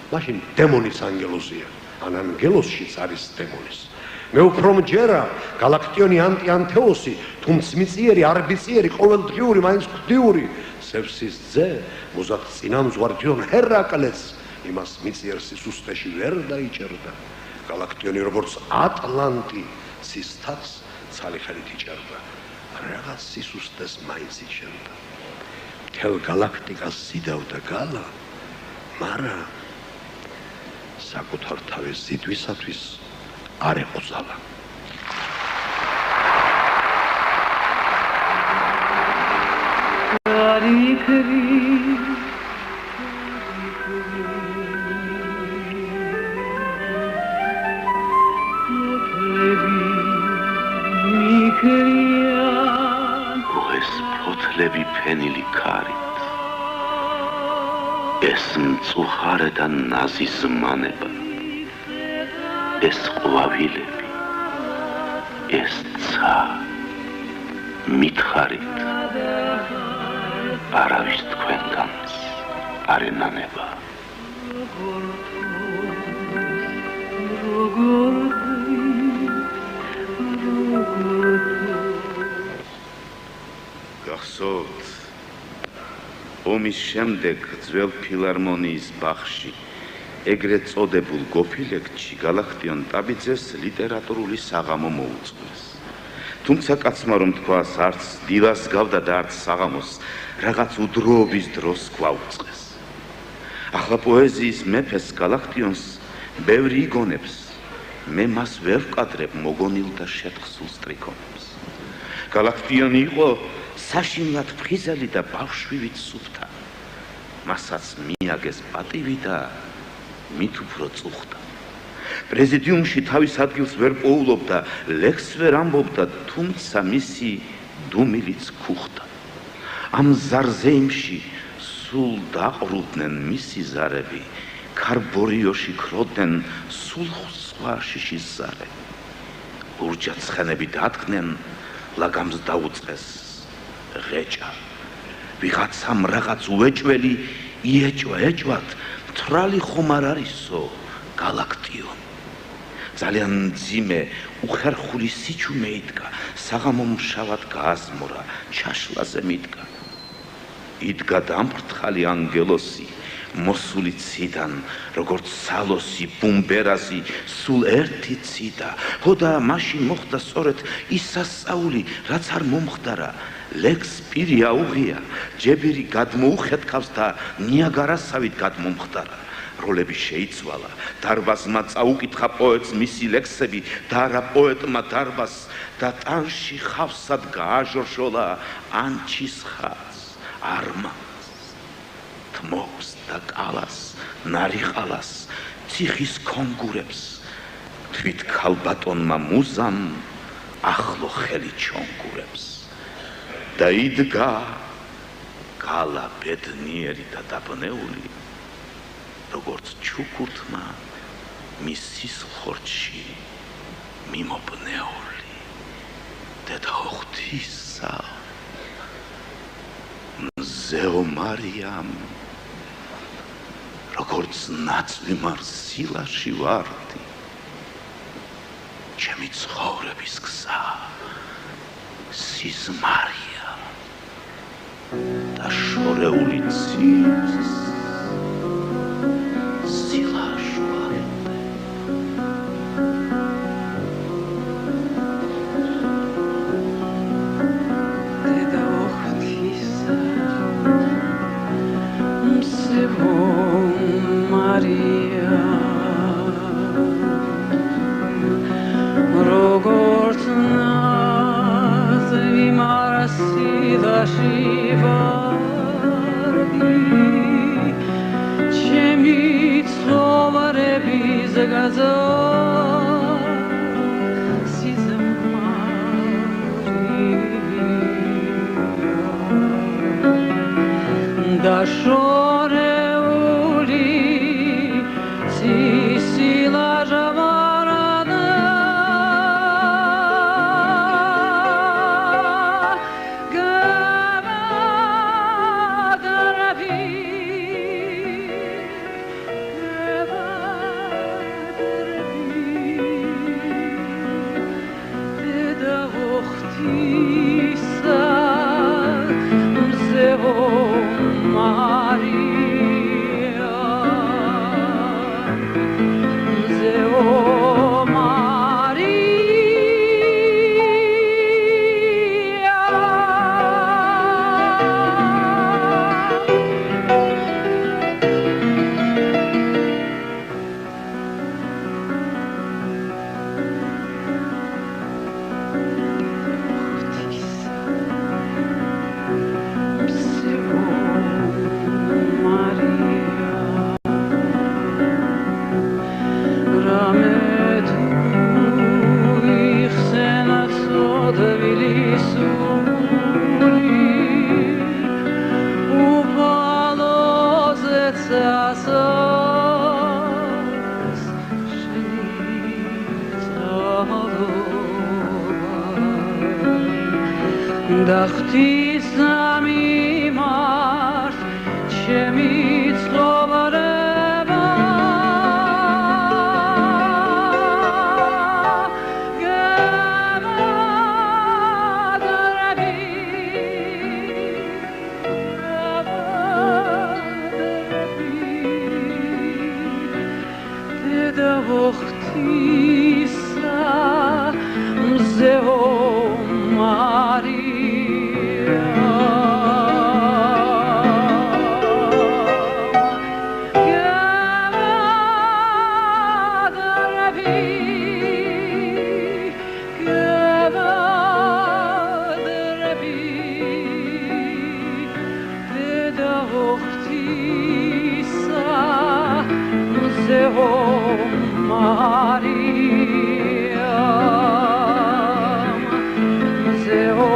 მაშინ დემონის ანგელოზია, ან ანგელოზშიც არის დემონის. მე უფრო მჯერა გალაქტიონი ანტიანთეოსი, თუმც მიწიერი, არბიციერი, ყოველდღიური, მაინც ღვთიური, ზევსის ძე, მოზარდ წინამძღვარი ჰერაკლეს, იმას მიწიერს სისუსტეში ვერ დაიჭერდა. გალაქტიონი როგორც ატლანტი სისთავს ცალი ხელით იჭერდა. რაღაც სისუსტეს მაინც იჭერდა. მთელ გალაქტიკას ზიდავდა გალა, მაგრამ საკუთარ თავის ზიდვისათვის არ იყო ძალა. ფოთლები ფენილი ქარით ეს მწუხარე და ნაზი ზმანება ეს ყვავილები ეს ცა მითხარით არავის თქვენგანს არ ენანება გახსოვთ ომის შემდეგ ძველ ფილარმონიის ბაღში ეგრეთ წოდებულ გოფილექტში გალაქტიონ ტაბიძეს ლიტერატურული საღამო მოუწყვეს. თუმცა კაცმა რომ თქვას არც დილას გავდა და არც საღამოს რაღაც უდროობის დროს გვაუწყეს. ახლა პოეზიის მეფეს გალაქტიონს ბევრი იგონებს მე მას ვერ ვკადრებ მოგონილ და შეთხსულ სტრიქონებს. გალაქტიონი იყო საშინლად ფხიზელი და ბავშვივით სუფთა. მასაც მიაგეს პატივი და მით უფრო წუხდა. პრეზიდიუმში თავის ადგილს ვერ პოულობდა, ლექს ვერ ამბობდა, თუმცა მისი დუმილიც ქუხდა. ამ ზარზეიმში სულ დაყრუდნენ მისი ზარები, ქარბორიოში ქროდნენ სულ სხვა შიშის ზარები. ლურჯად ცხენები დადგნენ, ლაგამს დაუწყეს ღეჭა. ვიღაცამ რაღაც უეჭველი იეჭვა-ეჭვად, მთრალი ხომ არ არისო გალაქტიონ. ძალიან მძიმე, უხერხული სიჩუმე იდგა, საღამომ შავად გააზმორა, ჩაშლაზე მიდგა. იდგა დამფრთხალი ანგელოსი, მოსული ციდან, როგორც სალოსი, ბუმბერაზი, სულ ერთი ციდა. ხო და მაშინ მოხდა სწორედ ის სასწაული, რაც არ მომხდარა. ლექს პირი აუღია, ჯებირი გადმოუხეთქავს და ნიაგარასავით გადმომხდარა. როლები შეიცვალა, დარბაზმა წაუკითხა პოეტს მისი ლექსები და არა პოეტმა დარბაზს და ტანში ხავსად გააჟორჟოლა ანჩის ხაზს, არმანს, თმობს და კალას, ნარიყალას, ციხის კონგურებს, თვით ქალბატონმა მუზამ ახლო ხელი ჩონგურებს. და იდგა კალა ბედნიერი და დაბნეული, როგორც ჩუქურთმა მის სისხლში მიმობნეული. დედა ღვთისა, მზეო მარიამ, როგორც ნაწვი მარსილაში ვარდი, ჩემი ცხოვრების გზა სიზმარია და შორეული ცის სილაშუალდე. დედა ღვთისა, მზეო მარია, როგორც ნაწვი მარსილაში ვარდი, ჩემი ცხოვრების გაზა სიზმარია და შორეული სისილაჟა ვარანა და ღვთისა მიმართ ჩემი ცხოვრება დედა ღვთისა, მზეო მარია. ღვთისა მზეო მარია მზეო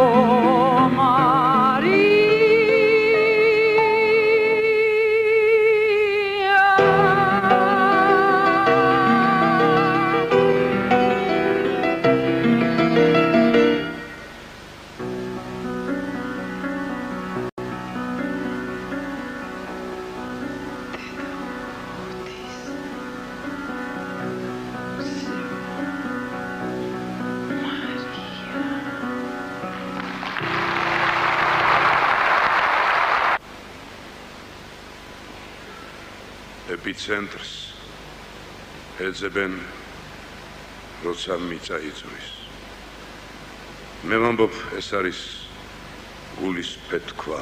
ეპიცენტრს ეძებენ როცა მიწა იწვის. მე ვამბობ, ეს არის გულის პეთქვა.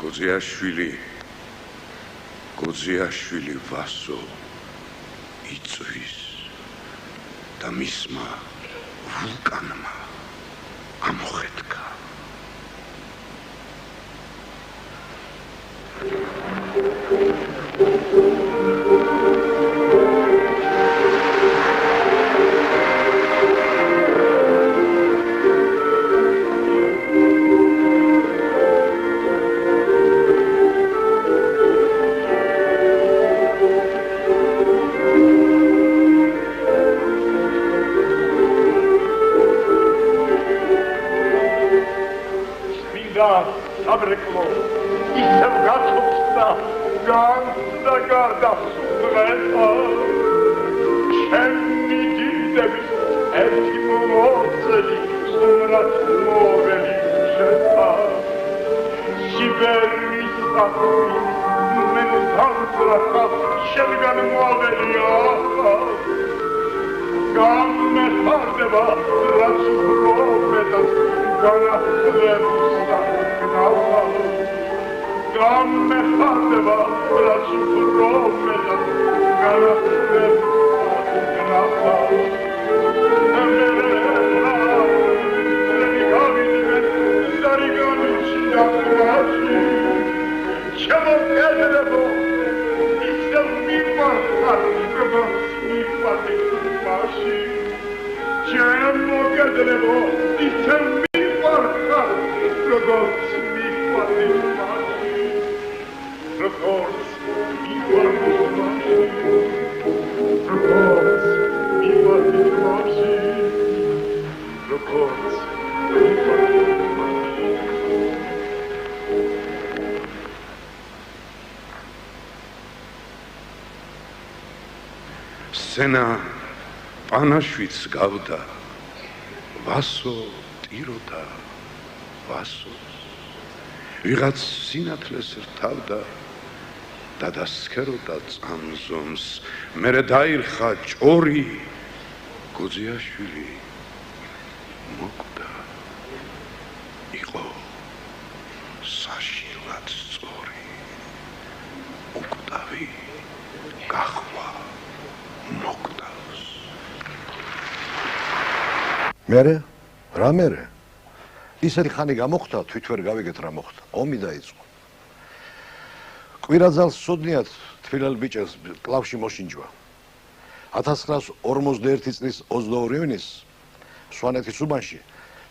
გოძიაშვილი ვასო იწვის და მისმა ვულკანმა ამოხეთქა. Abriclo, isem gatupsta, ganda garda subreta, Cemmi didevis, etimo mozeli, sumrat moveli, ceta, Sibermi satmi, menus antratas, Scelgan movelia, Gamme fardeva, rasu profetas, Gana levusta, Gamme fardeva, rasu profetas, Gana levusta, სენა პანაშვიდს გავდა, ვასო ტიროდა ვასოს, ვიღაც სინათლეს რთავდა და დასქეროდა წამზომს, მერე დაირხა ჭორი, გოძიაშვილი მოკვდა, იყო საშილად სწორი, უკვდავი გახვა მოკვდავს. მერე? რა მერე? ისეთი ხანი გამოხდა, თვით ვერ გავიგეთ რა მოხდა. ომი დაიწყო. კვირაძალს სოდნიათ თბილელ ბიჭებს კლავში მოშინჯვა. 1941 წლის 22 ივნისს სვანეთის უბანში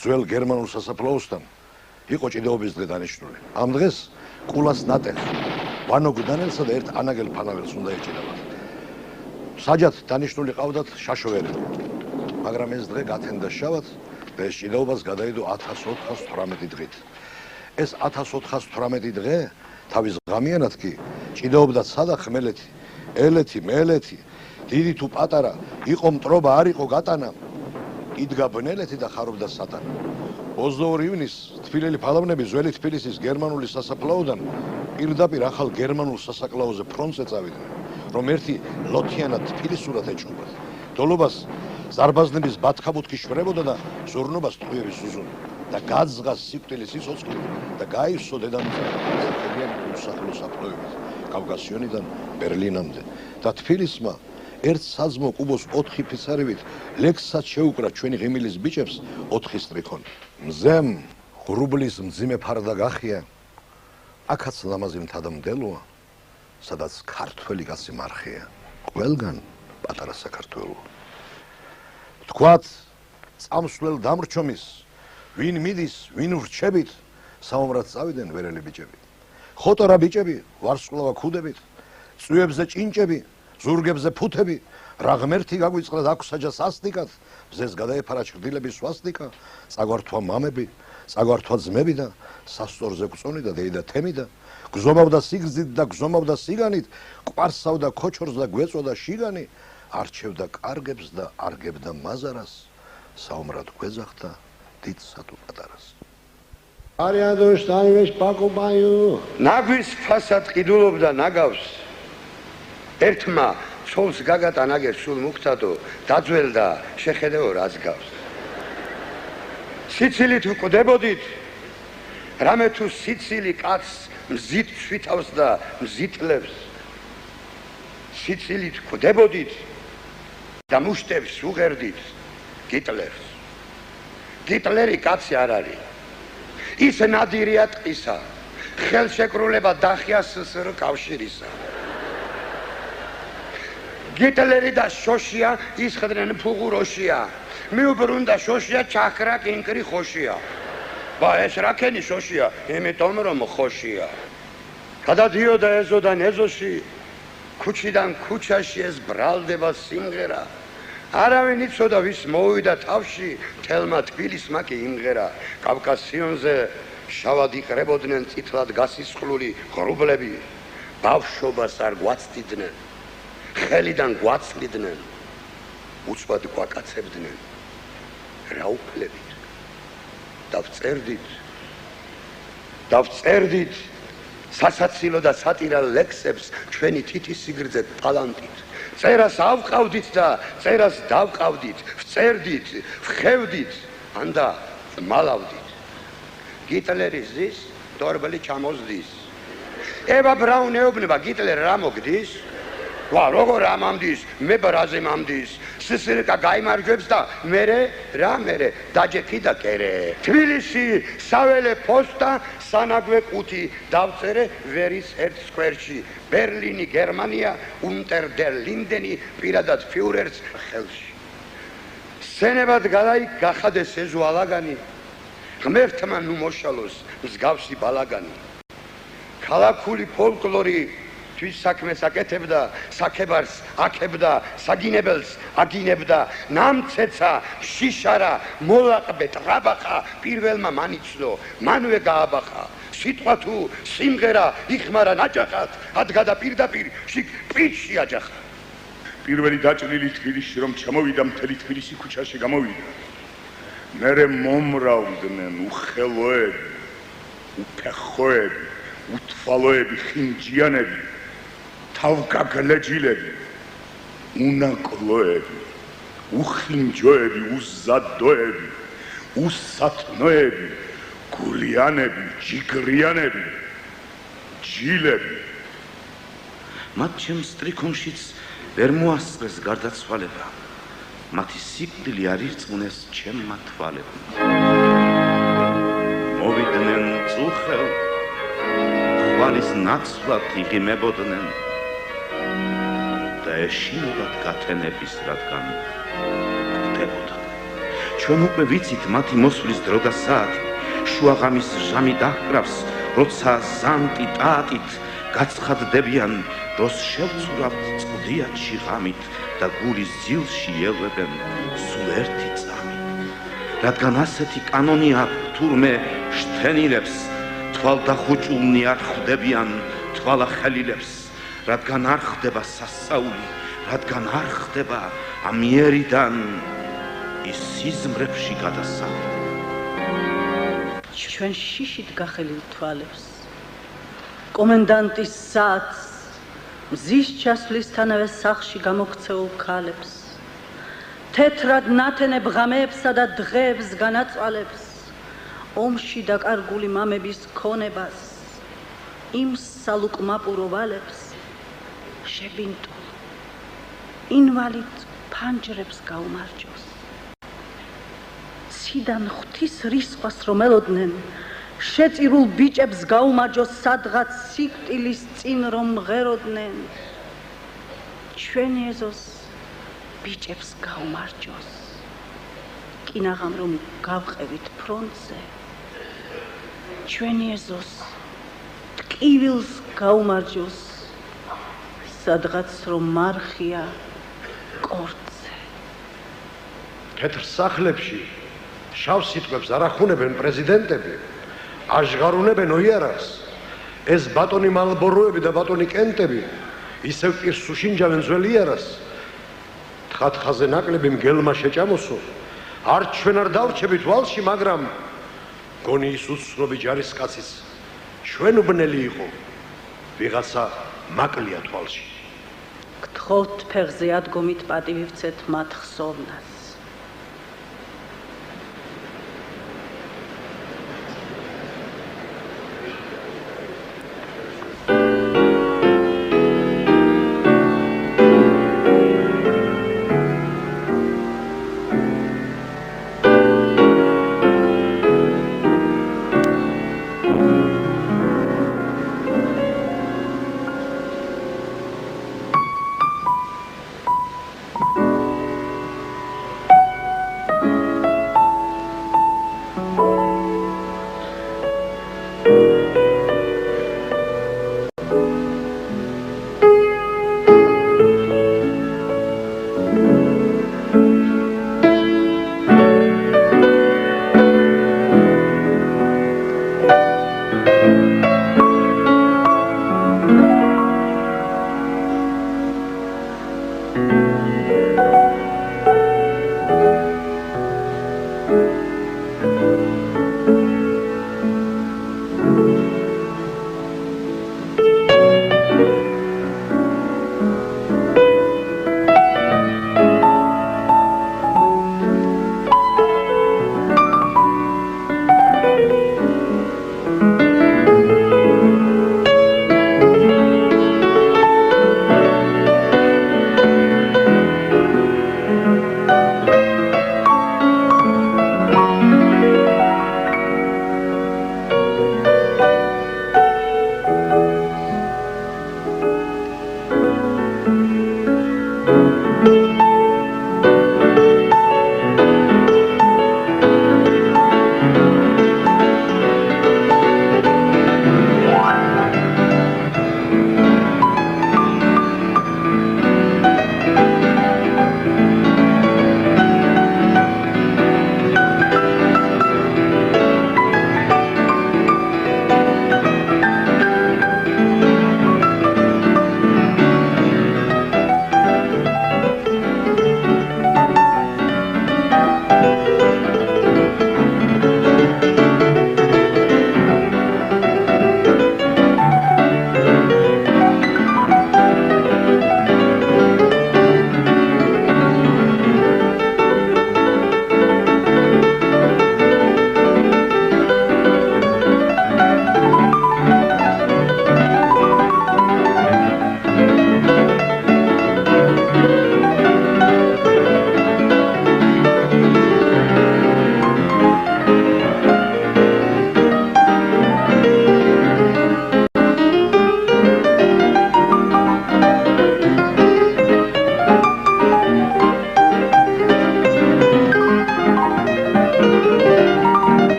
ძველ გერმანულ სასაფლაოსთან იყო ჭიდაობის დღე დანიშნული. ამ დღეს კულას ნატეხი ვანო გუდანელსა და ერთ ანაგელ ფანაველს უნდა ეჭიდავათ. საჯად დანიშნული ყავდათ შაშოვერები. მაგრამ ეს დღე გათენდა შავად და ეს ჭიდაობას გადაიდო 1418 დღით. ეს 1418 დღე თავის ღამიანად კი ჭიდაობდა სადა ხმელეთი, ელეთი, მელეთი, დიდი თუ პატარა, იყო მტრობა, არ იყო გატანა, იდგა ბნელეთი და ხარობდა სატანა. 22 ივნისს თბილელი ფალავნები ძველი თბილისის გერმანული სასაფლაოდან პირდაპირ ახალ გერმანულ სასაკლაოზე ფრონტზე წავიდნენ, რომ ერთი ლოთიანად თბილისურად ეჭუბათ. დოლობას ზარბაზნების ბათქაბუთქი შვერებოდა და ზურნობას ტყუების უზუნი და გაძღა სიკვდილის სიცოცხლე და გაივსო დედამიწა უსახლო საფლავებით კავკასიონიდან ბერლინამდე და თბილისმა ერთ საძმო კუბოს 4 ფიცარებით ლექსად შეუკრა ჩვენი ღიმილის ბიჭებს 4 სტრიქონი. მზემ ღრუბლის მძიმე ფარდა გახია, აქაც ლამაზი მთადამდელოა, სადაც ქართველი კაცი მარხია, ყველგან პატარა საქართველო. თქვათ წამსვლელ დამრჩომის, ვინ მიდის, ვინ ვრჩებით, საომრად წავიდნენ ვერელი ბიჭები. ხოტორა ბიჭები, ვარსკვლავა ქუდებით, წვიებზე ჭინჭები, ზურგებზე ფუთები, რა ღმერთი გაგვიწყდა დაგვსაჯა სასტიკად, მზეს გადაეფარა ჩრდილების სვასტიკა, წაგვართვა მამები, წაგვართვა ძმები და სასწორზე გვწონიდა დეიდა თემი და გზომავდა სიგრძით და გზომავდა სიგანით, ყვარსავდა ქოჩორს და გვეწოდა შიგანი, არჩევდა კარგებს და არგებდა მაზარას, საომრად გვეძახდა დიდ სატუ პატარას. არიადოს დაიმეს პაკობაიო. ნაგვის ფასად ყიდულობდა ნაგავს. ერთმა ცოლს გაგატა ნაგებს სულ მუხტადო, დაძველდა შეხედეო რაც გავს. სიცილით ვკვდებოდით, რამე თუ სიცილი კაცს მზით შვითავს და მზითლებს. სიცილით ვკვდებოდით და მუშტებს უღერდით გიტლერს. გიტლერი კაცი არ არის. ის ნადირია ტყისა, ხელშეკრულება დახია ssr კავშირისა. გიტლერი და შოშია ისხდნენ ფუღუროშია. მიუბრუნდა შოშია ჩაქრა კინკრი ხოშია. ბა ეს რაკენი შოშია, იმიტომ რომ ხოშია. გადადიოდა ეზოდან ეზოში, ქუჩიდან ქუჩაში ეს ბრალდება სიმღერა. არავინ იცოდა ვის მოვიდა თავში, თელმა თბილისმა კი იმღერა. კავკასიონზე შავად იყრებოდნენ წითლად გასისხლული ღრუბლები, ბავშვობას არ გვაცდიდნენ, ხელიდან გვაცლიდნენ, უცბად გვაკაცებდნენ. რა უფლებით დავწერდით სასაცილო და სატირალ ლექსებს ჩვენი თითის სიგრძე ტალანტით. წერას ავყავდით და წერას დავყავდით, ვწერდით, ვხევდით, ანდა მალავდით. გიტლერი ზის, დორბელი ჩამოზდის. ევა ბრაუნ ეუბნება გიტლერი რა მოგდის? ვა, როგორ ამამდის, მე ბრაზე მამდის. სსრკ გაიმარჯვებს და მერე დაჯექი და კერე. თბილისი, საველე ფოსტა, სანაგვე ყუთი, დავწერე ვერის ერთ სკვერში. ბერლინი, გერმანია, უნტერ დერ ლინდენი, პირადად ფიურერს ხელში. სენებად გახადეს ეზოალაგანი, ღმერთმა ნუ მოშალოს მსგავსი ბალაგანი. ქალაქული ფოლკლორი თვის საქმეს აკეთებდა, საქებარს აკებდა, საგინებელს აგინებდა, ნამცეცა, შიშარა, მოლაყბე, ტრაბახა, პირველმა მანიცნო, მანვე გააბახა. სიტყვა თუ სიმღერა იხმარა ნაჯახად, ადგადა პირდაპირ შიგ პირში აჯახა. პირველი დაჭრილი თბილისში რომ ჩამოვიდა, მთელი თბილისი ქუჩაში გამოვიდა. მერე მომრავლდნენ უხელოები, უფეხოები, უთვალოები, ხინჯიანები, თავგაგლეჯილები, უნაკლოები, უხინჯოები, უზადოები, უსათნოები, გულიანები, ჯიგრიანები, ჯილები. მათ ჩემს სტრიქონშიც ვერ მოასწრეს გარდაცვალება, მათი სიკვდილი არ ირწმუნეს ჩემმა თვალებმა. მოვიდნენ წუხელ, ხვალის ნაცვლად იღიმებოდნენ და ეშინებად გათენების რადგან გდებოდა. ჩვენ უკვე ვიცით მათი მოსვლის დრო და საათი, შუაღამის ჟამი დაჰკრავს, როცა ზანტი ტაატით გაცხადდებიან, როს შევცურავთ წყდიანში ღამით და გულის ძილში ელვებენ სულ ერთი წამით. რადგან ასეთი კანონი აქვს, თურმე შთენილებს თვალდახუჭულნი არ ხვდებიან თვალახელილებს, რადგან არ ხდება სასწაული, რადგან არ ხდება ამიერიდან ის სიზმრებში გადასახდა. ჩვენ შიშით გახელილ თვალებს, კომენდანტის საათს, მზის ჩასვლისთანავე სახლში გამოქცეულ ქალებს, თეთრად ნათენებ ღამეებსა და დღეებს განაწვალებს, ომში დაკარგული მამების ქონებას, იმ სალუკმაპურო ვალებს, შებინტულ, ინვალიდ ფანჯრებს გაუმარჯოს. ციდან ღვთის რისხვას რომ ელოდნენ, შეწირულ ბიჭებს გაუმარჯოს სადღაც სიკვდილის წინ რომ მღეროდნენ. ჩვენი ეზოს ბიჭებს გაუმარჯოს. კინაღამ რომ გავყევით ფრონტზე. ჩვენი ეზოს ტკივილს გაუმარჯოს. სადღაც რომ მარხია კორტზე. თეთრ სახლებში შავ სიტყვებს არ ახუნებენ პრეზიდენტები, აშღარუნებენ ოიარას. ეს ბატონი მალბოროები და ბატონი კენტები ისევ პირს უშინჯავენ ძველ იარას. თხათხაზე ნაკლები მგელმა შეჭამოსო, არ ჩვენ არ დავრჩებით ვალში, მაგრამ გონი ის უცნობი ჯარისკაცის ჩვენ უბნელი იყო, ვიღაცა მაკლია თვალში. გთხოვთ ფეხზე ადგომით პატივი ვცეთ მათ ხსოვნას.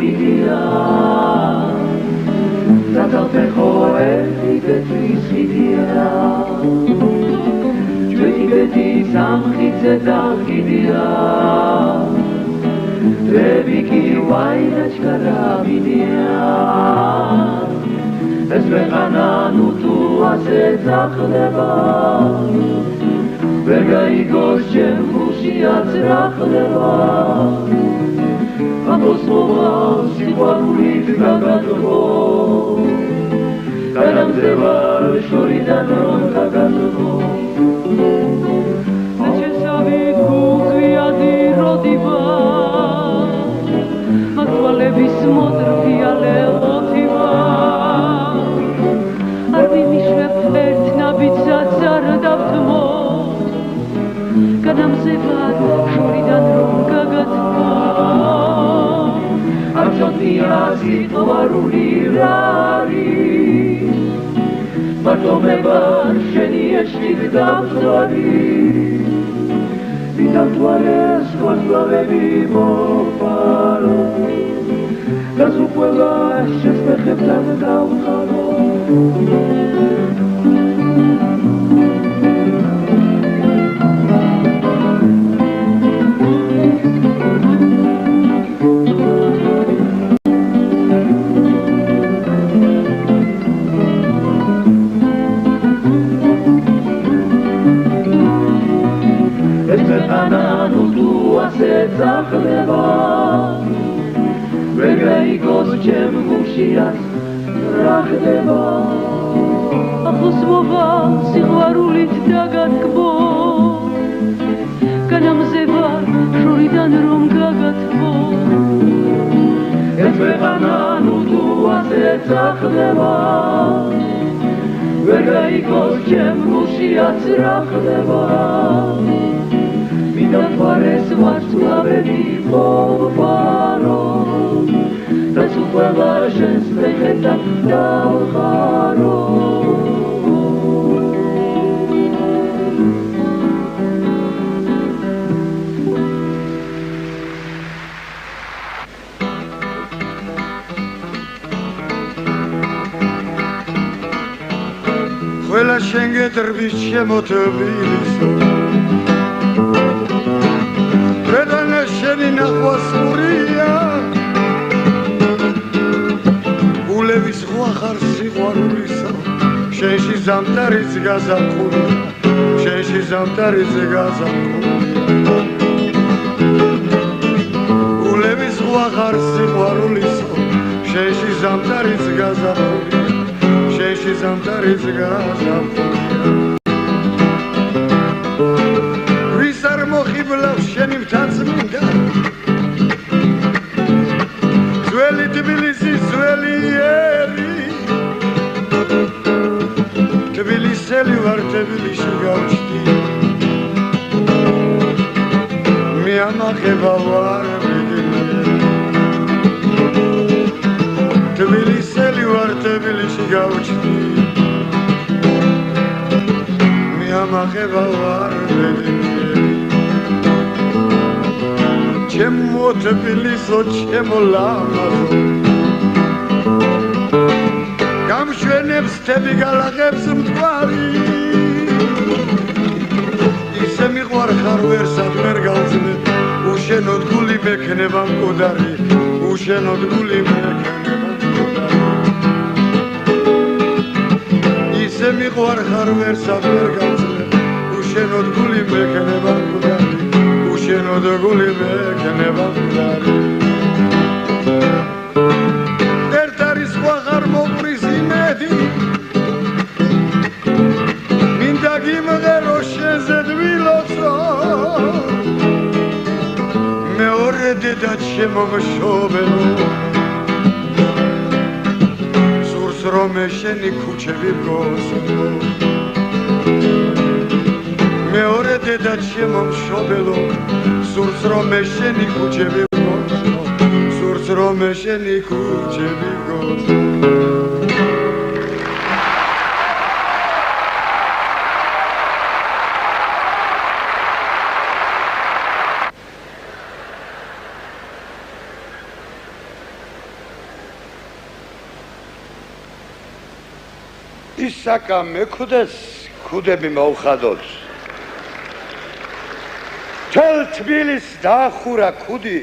ხიდია დათალფეხო ერთი პეტრის ხიდია ჩვენი ბედი სამხიცე დახიდია დრები კი ვაინაჩკა რავიდია ეს ქვეყანა ნუ თუ ასე ძახდება ვერ გაიგოს ჩემ გულშიაც რა ხდება აბოს მოვალ სიყვარულით გაგატბო განამზე ვარ შორიდან რომ გაგატბო მეჩესავით გულზვიადი როდივა მათვალების მოდრფია ლეღოთივა არ მიმიშვებ ერთ ნაბიჯსაც არ დავთმო განამზე ვარ შორიდან რომ გაგატბო არცოდია სიყვარული რა არის მარტოობა შენი ეშით დამწვარი ვიდამთვალეს ხვალავები მოფარო გასუყვება შესწრებთან დავხარო ზახდება ვერ გაიგოს ჩემ გულშიაც რა ხდება ახლოს მოვალ სიყვარულით დაგატკბო განამზე ვარ შორიდან რომ გაგატბო ეს ქვეყანა ნუ თუ ასე ზახდება ვერ გაიგოს ჩემ გულშიაც რა ხდება ვიდამთვალეს ვარსკვლავები მოვფარო და თუ ყველა შენს ფეხებთან დავხარო ყველა შენ გეტრბის ჩემო თბილისო Vedane შენი ნახვა სურია გულების ზღვა ხარ სიყვარულისა შენში ზამთარიც გაზაფხულია შენში ზამთარიც გაზაფხულია გულების ზღვა ხარ სიყვარულისა შენში ზამთარიც გაზაფხულია შენში ზამთარიც გაზაფხულია მოხიბლავ შენი მთაწმინდა ძველი თბილისი ძველი ერი თბილისელი ვარ თბილისში გავჩდი მიამახება ვარ მიგინერი თბილისელი ვარ თბილისში გავჩდი მიამახება ვარ მიგინერი ჩემო თბილისო ჩემო ლამაზო გამშვენებს თები გალაღებს მტვარი ისე მიყვარხარ ვერსად ვერ გავძლებ უშენოდ გული მექნება მკვდარი უშენოდ გული მექნება მკვდარი ისე მიყვარხარ ვერსად ვერ გავძლებ უშენოდ გული მექნება მკვდარი შენოდ გული მექნება მკვდარი ერთ არის სხვა ხარ მოყრის იმედი მინდა გიმღერო შენზე დვილოცო მეორე დედა ჩემო მშობელო სურს რომ შენი ქუჩები გოსმო მეორე დედა ჩემო მშობელო სურს რომ შენი ქუჩები გოსმო სურს რომ შენი ქუჩები გოსმო ისაკა მეკვდეს ქუდები მოუხადოთ. თელ თბილის დაახურა ქუდი,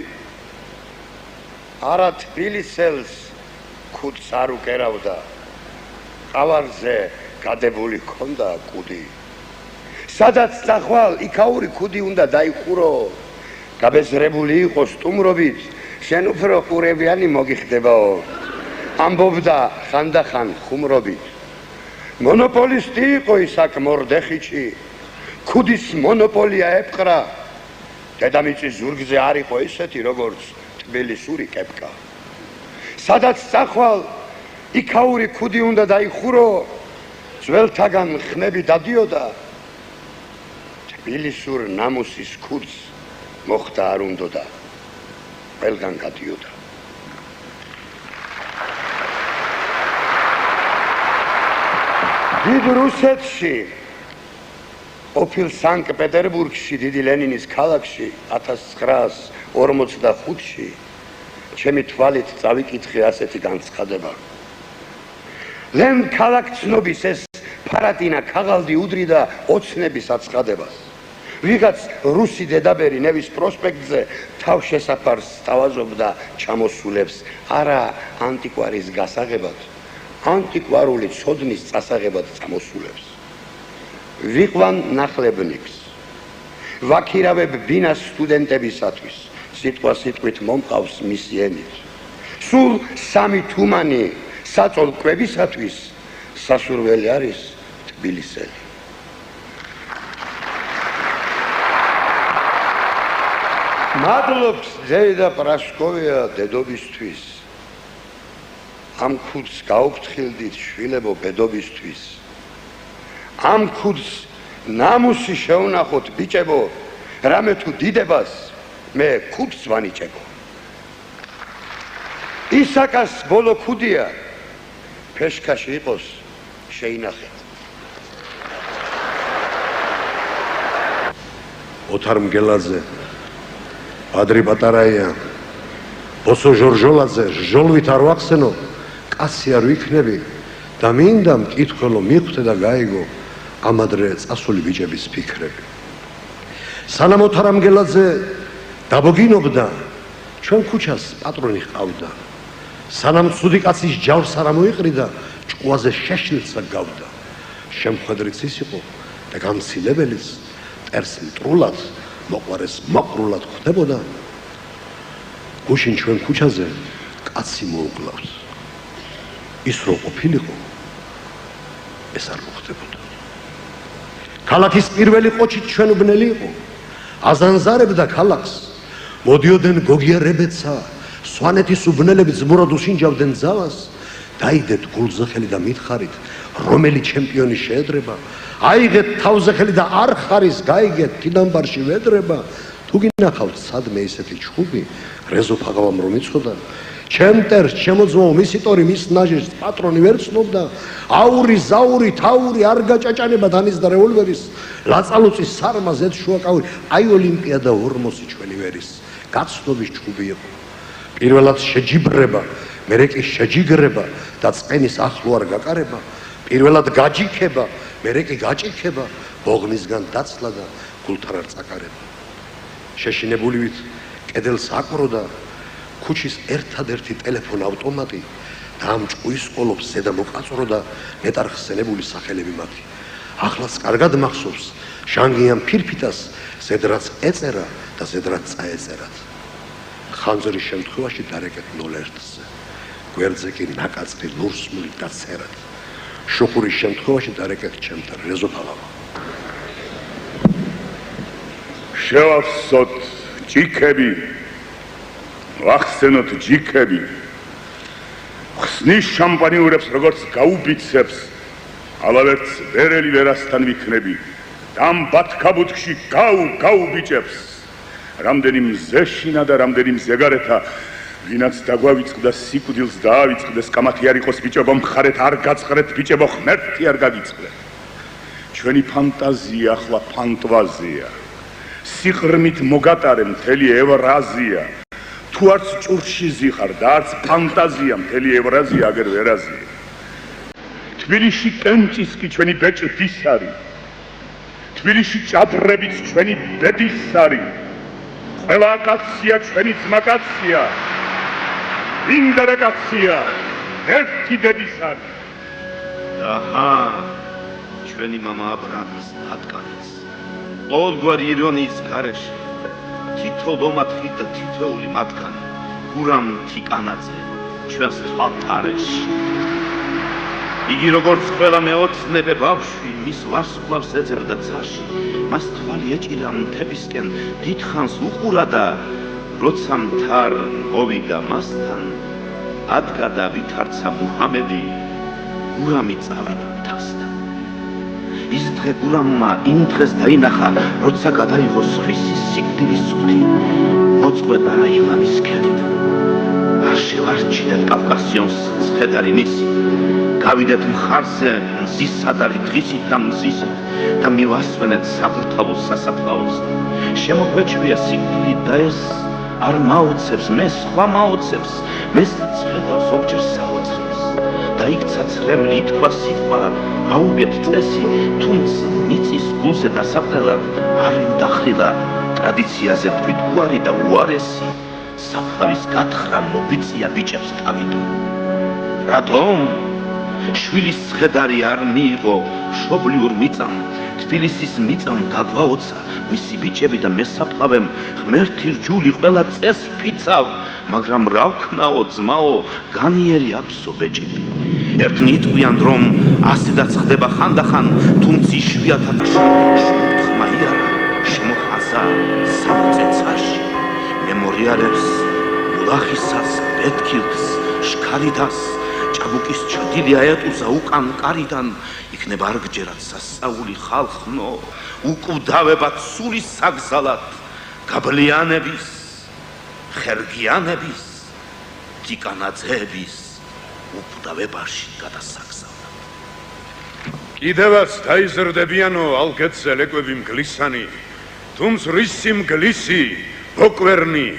არა თბილისელს ქუდს არ უკერავდა. ყავარზე გადებული ჰქონდა კუდი. სადაც წახვალ იქაური ქუდი უნდა დაიხურო. გაბეზრებული იყო სტუმრობით, შენ უფრო ყურებიანი მოგიხდებაო. ამბობდა ხანდახან ხუმრობით. მონოპოლისტი იყო ისაკ მორდეხიჩი, ქუდის მონოპოლია ეპყრა. დედამიწის ზურგზე არ იყო ისეთი როგორც თბილისური კეპკა. სადაც წახვალ იქაური ქუდი უნდა დაიხურო, ძველთაგან ხმები დადიოდა. თბილისურ ნამუსის ქუდს მოხდა არ უნდოდა, ყველგან გადიოდა. დიდ რუსეთში, ყოფილ სანკტ-პეტერბურგში, დიდი ლენინის ქალაქში 1945-ში ჩემი თვალით წავიკითხე ასეთი განცხადება. ლენ ქალაქცნობის ეს ფარატინა ქაღალდი უდრიდა ოცნების აცხადებას. ვიღაც რუსი დედაბერი ნევის პროსპექტზე თავშესაფარს სთავაზობდა ჩამოსულებს არა ანტიკვარის გასაღებად, ანტიკვარული ცოდნის წასაღებად წამოსულებს. ვიყვან ნახლებნიკს, ვაქირავებ ბინას სტუდენტებისათვის, სიტყვა სიტყვით მომყავს მისი ენით. სულ 3 თუმანი საწოლკვებისათვის სასურველი არის თბილისელი. მადლობს დედა პრასკოვია დედობისთვის. ამ ქუდს გაუფრთხილდით შვილებო ბედობისთვის. ამ ქუდს ნამუსი შევნახოთ ბიჭებო, რამე თუ დიდებას მე ქუდს ვანიჭებო. ისაკას ბოლო ქუდია, ფეშქაში იყოს შეინახეთ. ოთარ მგელაძე, ადრი პატარაია, ბოსო ჟორჟოლაძე, ჟოლვით არ ვახსენო, კაცი არ ვიქნები და მინდა მკითხველო მიხვდე და გაიგო ამ ადრე წასული ბიჭების ფიქრები. სანამ ოთარ მგელაძე დაბოგინობდა, ჩვენ ქუჩას პატრონი ჰყავდა. სანამ ცუდი კაცის ჯავს არ მოიყრიდა, ჭკუაზე შეშლილსა გავდა. შემხედრიც ის იყო და გამცილებელიც ტერს მტრულად, მოყვარეს მოყრულად ხდებოდა. გუშინ ჩვენ ქუჩაზე კაცი მოუკლავს. ის რო ყოფილიყო, ეს არ მოხდებოდა. ქალაქის პირველი ყოჩით ჩვენ უბნელი იყო, აზანზარებდა ქალაქს, მოდიოდნენ გოგიარებეცა, სვანეთის უბნელები ძმურად უშინჯავდნენ ძალას. დაიდეთ გულზე ხელი და მითხარით, რომელი ჩემპიონი შეედრება, აიღეთ თავზე ხელი და არ ხარის გაიგეთ თინამბარში ვედრება. თუ გინახავთ სადმე ისეთი ჩხუბი, რეზო ფაღავამ რომ იცოდა, ჩემტერს შემოძმო მისი ტორი მის ნაჟის პატრონი ვერ ცნობდა. აური ზაური თაური არ გაჭაჭანება დანის და რევოლვერის, ლაწალუწის სარმა ზედ შუაკავრი, აი ოლიმპიადა ორმოსი ჩვენი ვერის. გაცნობის ჩხუბი იყო. პირველად შეჯიბრება, მერე კი შეჯიგრება და წყენის ახლო არ გაკარება. პირველად გაჯიქება, მერე კი გაჭიქება, ბოღნისგან დაცლა და გულთან არ წაკარება. შეშინებულივით კედელს აკროდა ქუჩის ერთადერთი ტელეფონ ავტომატი და ამ ჭკუის ყოლობს ზედა მოყაწრო და მეტარხსენებული სახელები მათი. ახლაც კარგად მახსოვს ჟანგიან ფირფიტას, ზედრაც ეწერა და ზედრაც წაეწერათ. ხანძრის შემთხვევაში დარეკეთ 0-1-ზე, გვერდზე კი ნაკაწრი ლურსმული დაცერათ. შუხურის შემთხვევაში დარეკეთ ჩემთან რეზო ფაღავა. შევახსოთ ჯიქები, ვახსენოთ ჯიქები, ხსნის შამპანიურებს როგორც გაუბიცებს, ალავერც ვერელი ვერასთან ვიქნები, და ამ ბათქაბუთში გაუბიჭებს, რამდენი მზეშინა და რამდენი მზეგარეთა, ვინაც დაგვავიწყდა სიკვდილს დაავიწყდეს, კამათი არ იყოს ბიჭებო, მხარეთ არ გაწყრეთ ბიჭებო, ღმერთი არ გაგიწყდეთ. ჩვენი ფანტაზია ახლა ფანტვაზია, სიღრმით მოგატარე მთელი ევრაზია. თუ არც ჭურში ზიხარ და არც ფანტაზია მთელი ევრაზია აგერ ვერაზია. თბილისში კენჭის კი ჩვენი ბეჭდის არის. თბილისში ჭადრებიც ჩვენი ბედის არის. ყველა კაცია ჩვენი ძმაკაცია. იმდრე კაცია ერთი დედის არის. აჰა, ჩვენი მამა აბრამის ატკანიც. ყოველგვარი ირონიის გარეშე თითო ლომათი და თითოეული მათგანი გურამ თიკანაძე ჩვენს თვალთარეში. იგი როგორც ყველა მეოცნებე ბავშვი მის ვარსკვლავს ეძებდა ცაში, მას თვალი ეჭირა მთებისკენ დიდხანს უყურა და როცა მთარ მოვიდა მასთან, ადგა და ვითარცა მუჰამედი, გურამი წავიდა მთასთან. ის დღე გურამმა იმ დღეს დაინახა, როცა გადაიღო სხვისი სიკვდილის წუთი, მოწყვეტა იმამის ქედით. არ შევარჩინეთ კავკასიონს ცხედარი მისი, გავიდეთ მხარზე მზის სადარი დღისით და მზისით და მივასვენეთ საფრთხალოს სასაფლაოს. შემოგვეჩვია სიკვდილი და ეს არ მაოცებს, მე სხვა მაოცებს, მეს ცხედავს ობჯერ საოცრებს. და იქცა ცრემლი ითქვა სიტყვა, გაუგეთ წესი, თუმცა მიწის გულზე დასაფრელად არ იმდახრილა ტრადიციაზე თქვით უარი და უარესი, საფლავის გათხრა მობიწია ბიჭებს თავიდან. რატომ? შვილის ცხედარი არ მიიღო მშობლიურ მიწამ, თბილისის მიწამ გაგვაოცა მისი ბიჭები და მესაფლავემ ღმერთი რჯული ყველა წეს ფიცავ, მაგრამ რა ვქნაო ძმაო, განიერი აქვსო ბეჭები. ერთნი იტყვიან რომ ასედაც ხდება ხანდახან, თუმცა იშვიათად ხმა იარა შემოხაზა სამწეცაში მემორიალებს ულახისას ბეთქილს შქარიდას ჭაბუკის ჩრდილი აეტუზა უკან კარიდან იქნება არ გჯერათ სასწაული ხალხნო უკვდავებად სულის საგზალად გაბლიანების ხერგიანების ტიკანაძეების უკვდავებაში გადასაგზავნად. კიდევაც დაიზრდებიანო ალგეთზე ლეკვები მგლისანი, თუმს რისი მგლისი, ბოკვერნი,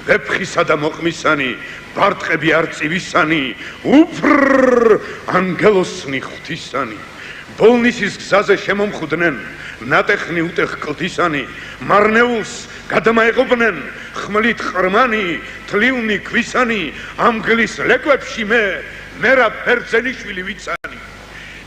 ვეფხისა და მოყმისანი, ბარტყები არწივისანი, უფრ ანგელოსნი ღვთისანი. ბოლნისის გზაზე შემომხვდნენ, ნატეხნი უტეხ კლდისანი, მარნეულს გადამაეყობნენ, ხმლით ყრმანი, თლილნი ქვისანი, ამ გლის ლეკვებში მერა ფერძელიშვილი ვიცანი.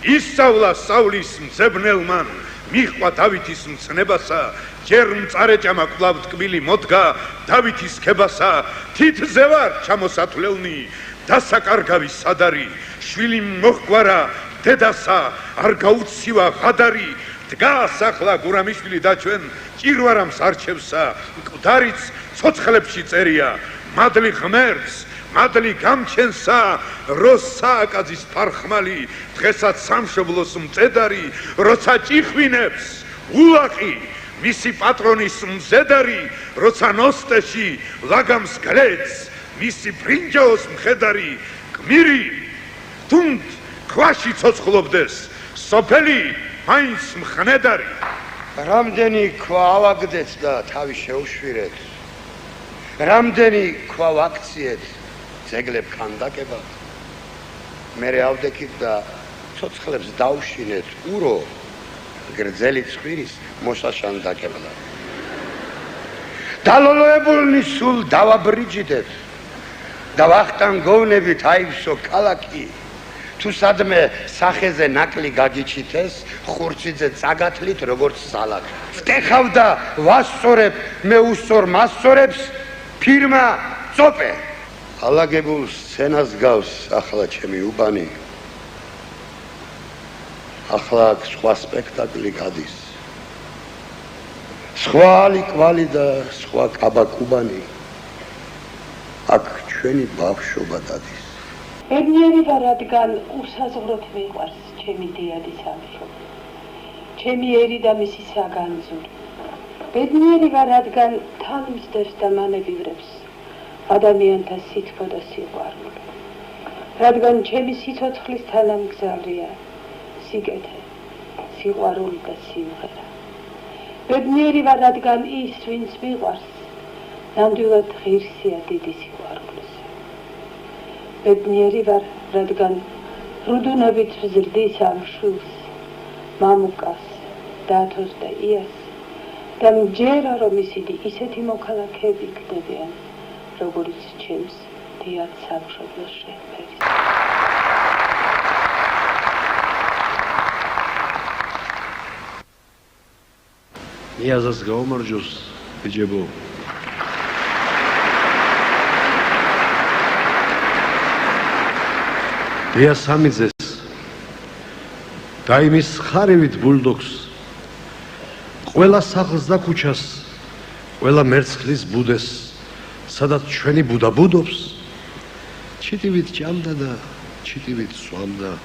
ისწავლა სწავლის მძებნელმან, მიჰყვა დავითის მცნებასა, ჯერ მწარეჭამა კვლავ ტკბილი მოდგა დავითის ქებასა, თითზე ვარ ჩამოსათვლელნი, დასაკარგავი სადარი, შვილი მოჰგვარა დედასა, არ გაუცივა ღადარი, დგას ახლა გურამიშვილი და ჩვენ ჭირვარამს არჩევსა, მკვდარიც ცოცხლებში წერია, მადლი ღმერთს, მადლი გამჩენსა, როსა აკაძის ფარხმალი, დღესაც სამშობლოს მწედარი, როცა ჭიხვინებს ულაყი, მისი პატრონის მზედარი, როცა ნოსტეში ლაგამს გლეც, მისი ბრინჯაოს მხედარი, გმირი, თუნდ ქვაში ცოცხლობდეს, სოფელი მაინც მხნედარი. რამდენი ქვა ავაგდეთ და თავი შეუშვირეთ, რამდენი ქვა ვაქციეთ, ძეგლებ ქანდაკებად, მერე ავდექით და ცოცხლებს დავშინეთ ურო, გრძელი ცხვირის მოსაშანდაკებლად. დალოლოებულნი სულ დავაბრიჯიდეთ და ვახტან გოვნებით აივსო ქალაქი, თუ სადმე სახეზე ნაკლი გაგიჩითეს, ხურციძე წაგათლით როგორც სალაკი. ვტეხავდა ვასწორებ, მე უსწორ მასწორებს, ფირმა წოპე. ალაგებულ სცენას გავს ახლა ჩემი უბანი. ახლა აქ სხვა სპექტაკლი გადის. სხვა ალი-კვალი და სხვა კაბაკუბანი. აქ ჩვენი ბავშვობა დადის. ბედნიერი ვარ, რადგან უსაზღვროდ მიყვარს ჩემი დიადი სამშობლო, ჩემი ერი და მისი საგანძური. ბედნიერი ვარ, რადგან თან მსდევს და მანებივრებს ადამიანთა სითბო და სიყვარული. რადგან ჩემი სიცოცხლის თანამგზავრია სიკეთე, სიყვარული და სიმღერა. ბედნიერი ვარ, რადგან ის, ვინც მიყვარს, ნამდვილად ღირსია დიდი სიყვარულისა. ბედნიერი ვარ, რადგან რუდუნებით ვზრდის ამ შვილს, მამუკას, დათოს და იას და მჯერა რომ ისინი ისეთი მოქალაქეები გდებიან, როგორც ჩემს დიად სამშობლოს შეფერის. ნიაზას გაუმარჯოს, ბიჭებო. დია სამიძეს და იმის ხარივით ბულდოგს ყველა სახლს და ქუჩას, ყველა მერცხლის ბუდეს, სადაც ჩვენი ბუდა ბუდობს, ჩიტივით ჭამდა და ჩიტივით სვამდა.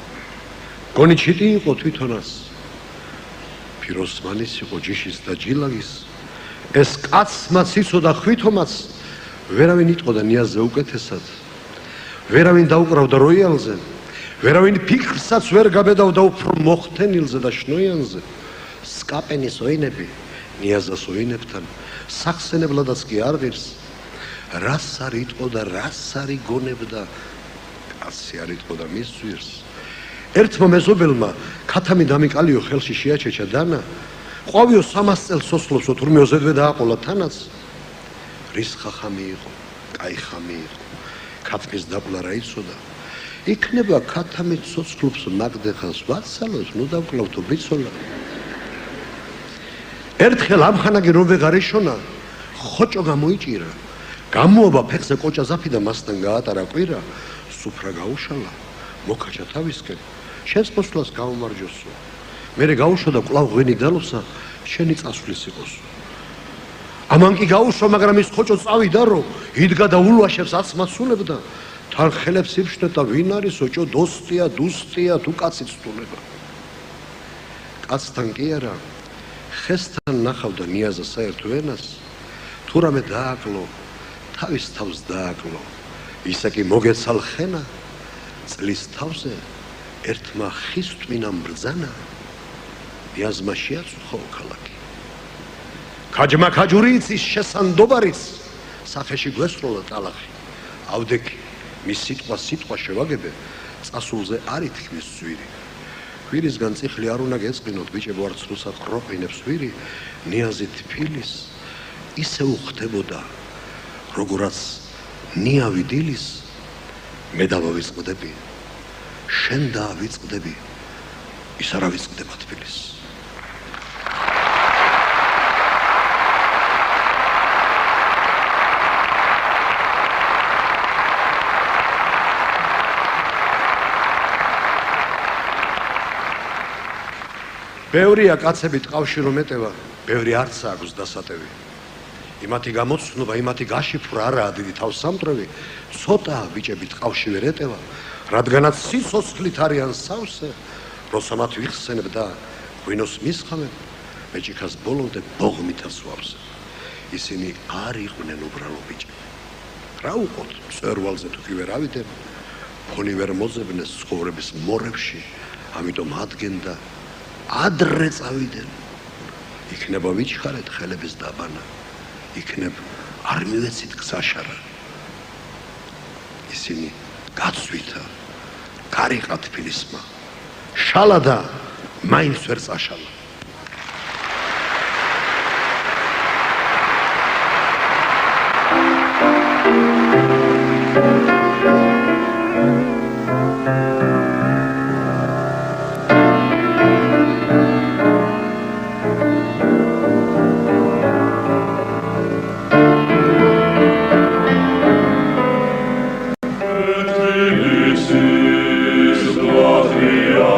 გონი ჩიტი იყო თვითონაც, ფიროსმანის იყო ჯიშის და ჯილაგის, ეს კაცმაც იცოდა ხვითომაც, ვერავინ იტყოდა ნიაზზე უკეთესად, ვერავინ დაუკრავდა როიალზე, ვერავინ ფიქრსაც ვერ გაბედავდა უფრო მოხთენილზე და შნოიანზე. სკაპენის ოინები ნიაზას ოინებთან სახსენებლადაც კი არ ღირს. რას არ იტყოდა, რას არ იგონებდა, კაცი არ იტყოდა მის ძვირს. ერთმა მეზობელმა ქათამი დამიკალიო ხელში შეაჩეჩა დანა, ყვავიო 300 წელს სოსლობსო თურმე ოზედვე დააყოლა თანაც. რის ხახამი იყო, კაი ხამი იყო, ქათმის დაბლა რა იცოდა. იქნება ქათამი ცოცხლობს მაგდეხას ვაცალოს, ნუ დავკლავთო ბრიცოლა. ერთხელ ამხანაგი რომ ვეღარეშონა, ხოჭო გამოიჭირა, გამოობა ფეხზე კოჭა ზაფი და მასთან გაატარა კვირა, სუფრა გაუშალა, მოკაჭა თავისკენ, შენს მოსვლას გაუმარჯოსო. მერე გაუშვა და კვლავ ღვინი დალოსა, შენი წასვლის იყოსო. ამან კი გაუშვა, მაგრამ ის ხოჭო წავიდა რო, იდგა და ულვაშებს აცმასულებდა, თან ხელებს იფშნდა, ვინ არის ოჭო, დოსტია, დუსტია, თუ კაცი ცდულება. კაცთან კი არა, ხესთან ნახავდა ნიაზა საერთო ენას, თუ რამე დააკლო, თავის თავს დააკლო, ისე კი მოგეცალ ხენა, წლის თავზე ერთმა ხის ტვინამ ბრძანა, ნიაზმა შეაწუხო ქალაქი. ქაჯმა ქაჯური იცის შესანდობარიც, სახეში გვესროლა ტალახი, ავდექი, მის სიტყვა შევაგებე, წასულზე არ ითქმის ზვირი. ვირისგან წიხლი არ უნდა გეწყინოთ, ბიჭებო, არც რუსა ყროყინებს ვირი, ნიაზი თბილის ისე უხდებოდა, როგორაც ნიავი დილის, მე დავავიწყდები, შენ დავიწყდები, ის არ ავიწყდება თბილის. ბევრია კაცები ტყავში რომ ეტევა, ბევრი არცა აქვს დასატევი. იმათი გამოცნობა, იმათი გაშიფრვა არაა დიდი თავსამტვრევი, ცოტაა ბიჭები ტყავში ვერ ეტევა, რადგანაც სიცოცხლით არიან სავსე, როცა მათ ვიხსენებ და ღვინოს მისხამებ, მეჭიქას ბოლომდე ბოღმითაც ვავსებ. ისინი არ იყვნენ უბრალო ბიჭები. რა უყოთ, მწვერვალზე თუ კი ვერ ავიდნენ, ფონი ვერ მოძებნეს ცხოვრების მორებში, ამიტომ ადგენდა ადრე წავიდნენ. იქნება ვიჩხარეთ ხელების დაბანა, იქნებ არ მივეცით გზაშარა. ისინი გაცვითა, გარიყა თბილისმა, შალა და მაინც ვერ წაშალა. This is what we are.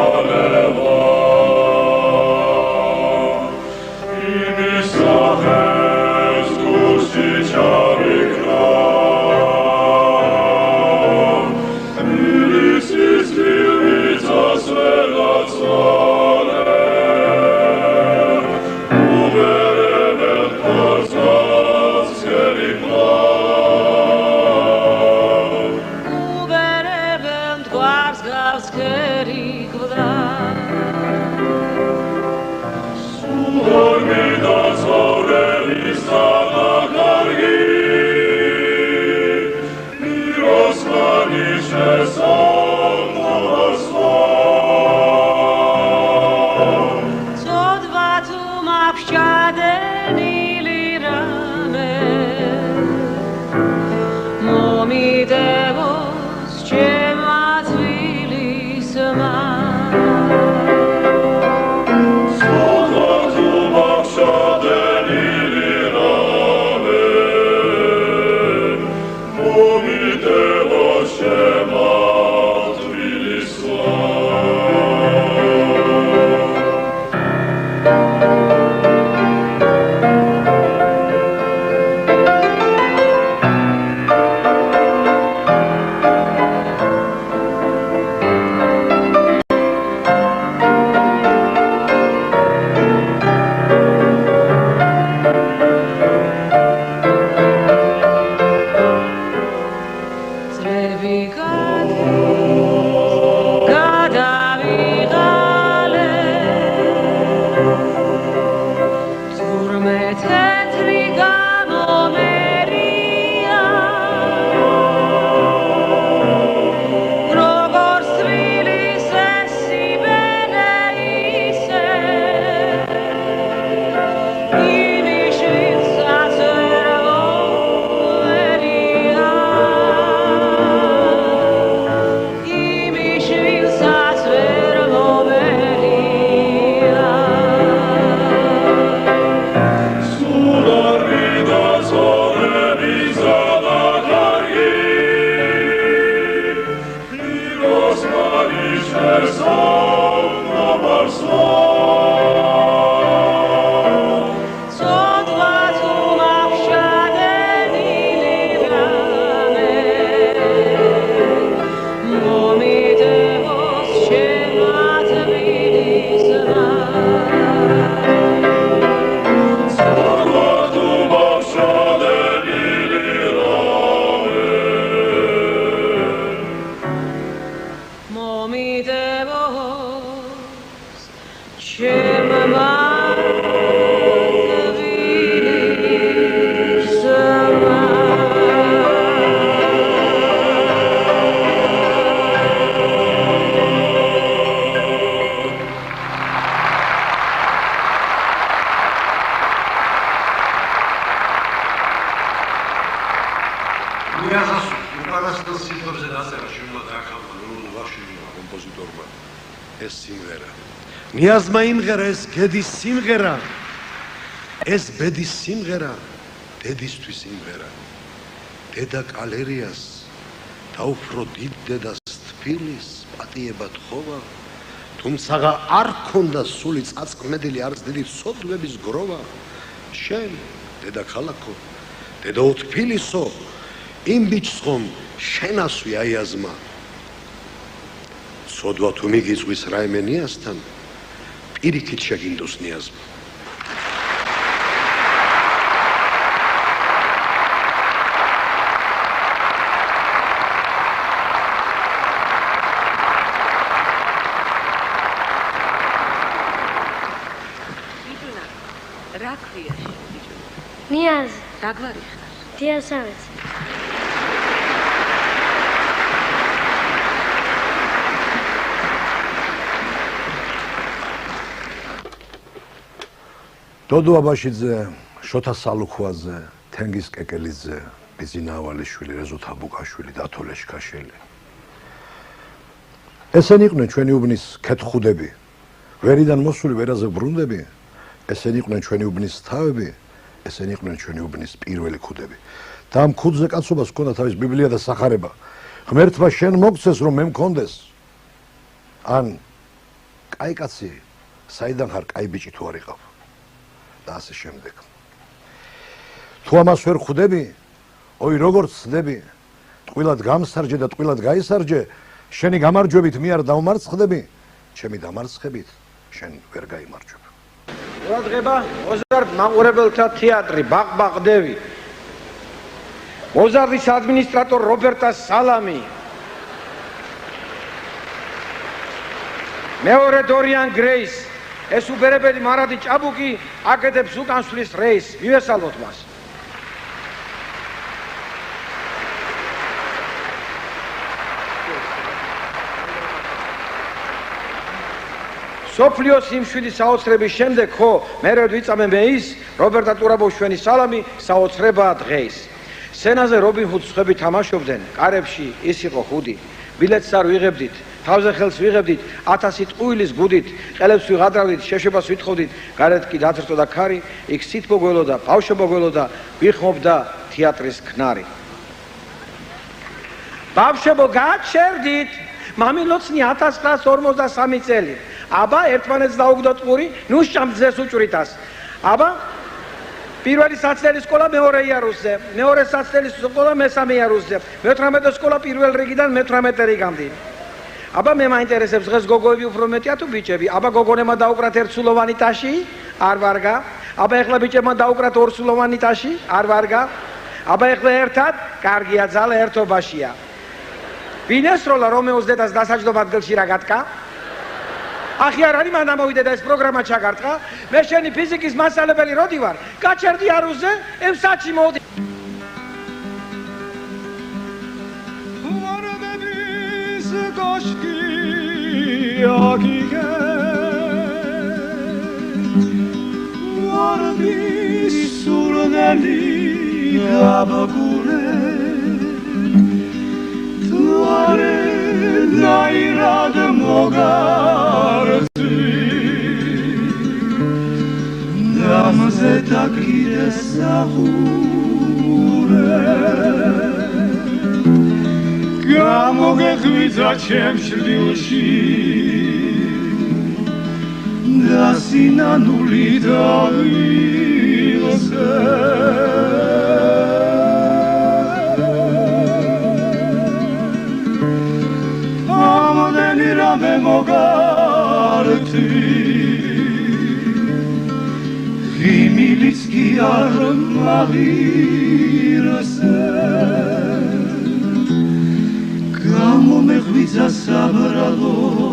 ახას უკანასკნელ სიმღერებზე დაწერა შემოვა დაკავდა ლულუ ვაშინმა კომპოზიტორმა ეს სიმღერა. ნიაზმა იმღერა ეს გედის სიმღერა. ეს ბედის სიმღერა, დედისთვის სიმღერა. დედა კალერიას და უფრო დიდ დედას თბილის პატიება თხოვა. თუმცა არ ქონდა სული წაწკმედილი არც დიდი სოდვების გროვა. შენ დედა ქალაქო, დედა თბილისო, იმ ბიჭს ხომ შენასვი აიაზმა. სოდვა თუ მიგიწვის რაიმე ნიასთან, პირიქით შეგინდოს ნიაზმა. რა ქვია შენ ბიჭო? ნიაზ. დაგვარი ხარ? დიასავეც. დოდო აბაშიძე, შოთა სალუქვაძე, თენგიზ კეკელიძე, ბიზინა ავალიშვილი, რეზო თაბუკაშვილი, დათო ლეშქაშელი. ესენი იყვნენ ჩვენი უბნის ქეთხუდები, ვერიდან მოსული ვერაზე ბრუნდები. ესენი იყვნენ ჩვენი უბნის თავები, ესენი იყვნენ ჩვენი უბნის პირველი ქუდები. და ამ ქუდზე კაცობას ჰქონდა თავის ბიბლია და სახარება. ღმერთმა შენ მოგცეს რომ მე მქონდეს. ან კაი კაცი, საიდან ხარ კაი ბიჭი თუ არ იყავ? და ასე შემდეგ. თუ ამას ვერ ხვდები, ой როგორც ცდები, ტყვილად გამსარჯე და ტყვილად გაისარჯე, შენი გამარჯვებით მე არ დავმარცხდები, ჩემი დამარცხებით შენ ვერ გაიმარჯვებ. ყურადღება, მოზარდ მაყურებელთა თეატრი, ბაღბაღდევი. მოზარდის ადმინისტრატორ რობერტა სალამი. მეორე დორიან გრეის, ეს უბერებელი მარადი ჭაბუკი აკეთებს უკანსვლის რეისს. მივესალმოთ მას. სოფლიოს სიმშვიდის საოცრების შემდეგ ხო მეროდ ვიწამე მე ის რობერტა ტურაბოშვენის სალამი საოცრებაა დღეს. სცენაზე რობინ ჰუდს ხები თამაშობდნენ, კარებში ის იყო ხუდი. ბილეთს არ ვიღებდით, თავზე ხელს ვიღებდით 1000 ტყუილის გუდით, ყელებს ვიღადრავდით, შეშებას ვითხოვდით, გარეთ კი დათრწოდა ქარი, იქ სითბო გველოდა, ბავშვობა გველოდა, ვიხმობდა თეატრის ქნარი. ბავშვებო გაჩერდით, მამილოცნი 1943 წელი. აბა ერთმანეთს დაუგდოთ პური, ნუ შამძეს უჭვრიტას. აბა პირველი საცდელი სკოლა მეორე იარუსზე, მეორე საცდელი სკოლა მესამე იარუსზე, მე-18 სკოლა პირველ რიგიდან მე-18 რიგამდე. აბა მე მაინტერესებს დღეს გოგოები უფრო მეტია თუ ბიჭები? აბა გოგონებმა დაუკრათ ერთსულოვანი ტაში? არ ვარგა. აბა ეხლა ბიჭებმა დაუკრათ ორსულოვანი ტაში? არ ვარგა. აბა ეხლა ერთად? კარგია, ძალა ერთობაშია. ვინესროლა რომეოს დედას დასაჯდომ ადგილში რა გატკა? ახი არ არის მან ამოვიდა და ეს პროგრამა ჩაგარტყა. მე შენი ფიზიკის მასწავლებელი როდი ვარ? გაჩერდი არუზე, ემსაჩი მოდი. ვარდების კოშკი აგიგე ვარდის სურნელი გაბაგურე თუ არ დაირად მოგარდი დამზე დაკიდე სახურე გამოგეღვიძა ჩემ შვილში და სინანული დავიღზე me mogarti Himiliski armavirse Kamo me hvitza sabralos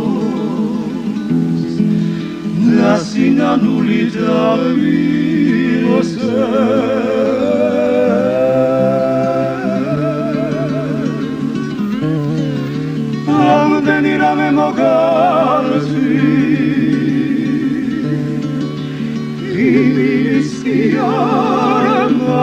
Nasina nulita virose Amenirame mogarti Himiliski armavirse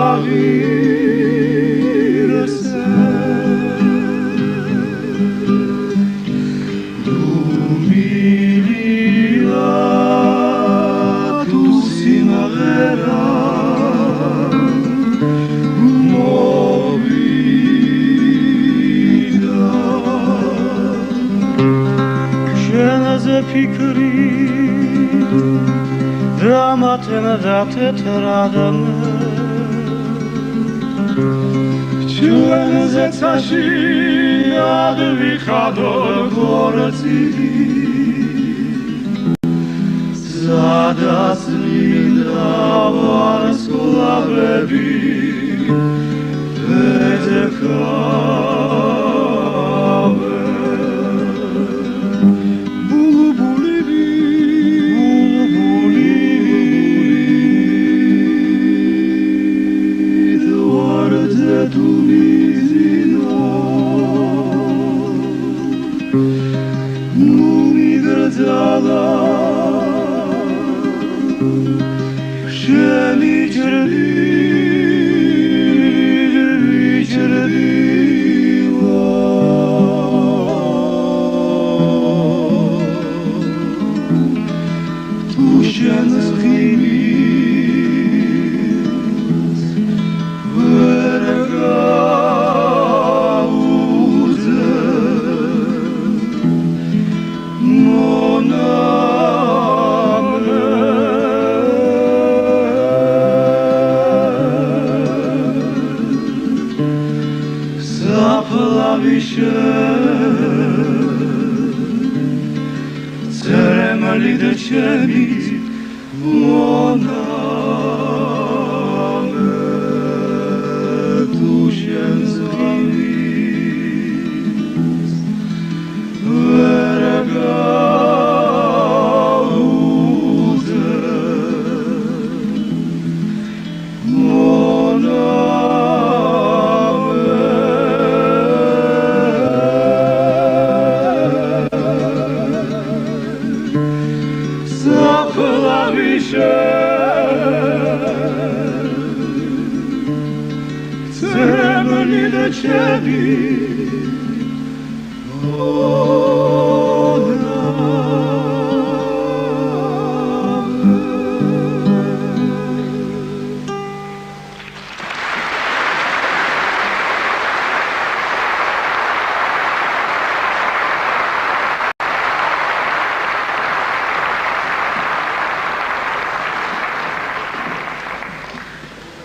თეთრადმე ჩვენზე ცაში ადვიხადოთ გორცი სადასმინდა ვარსკვლავები ეთქავენ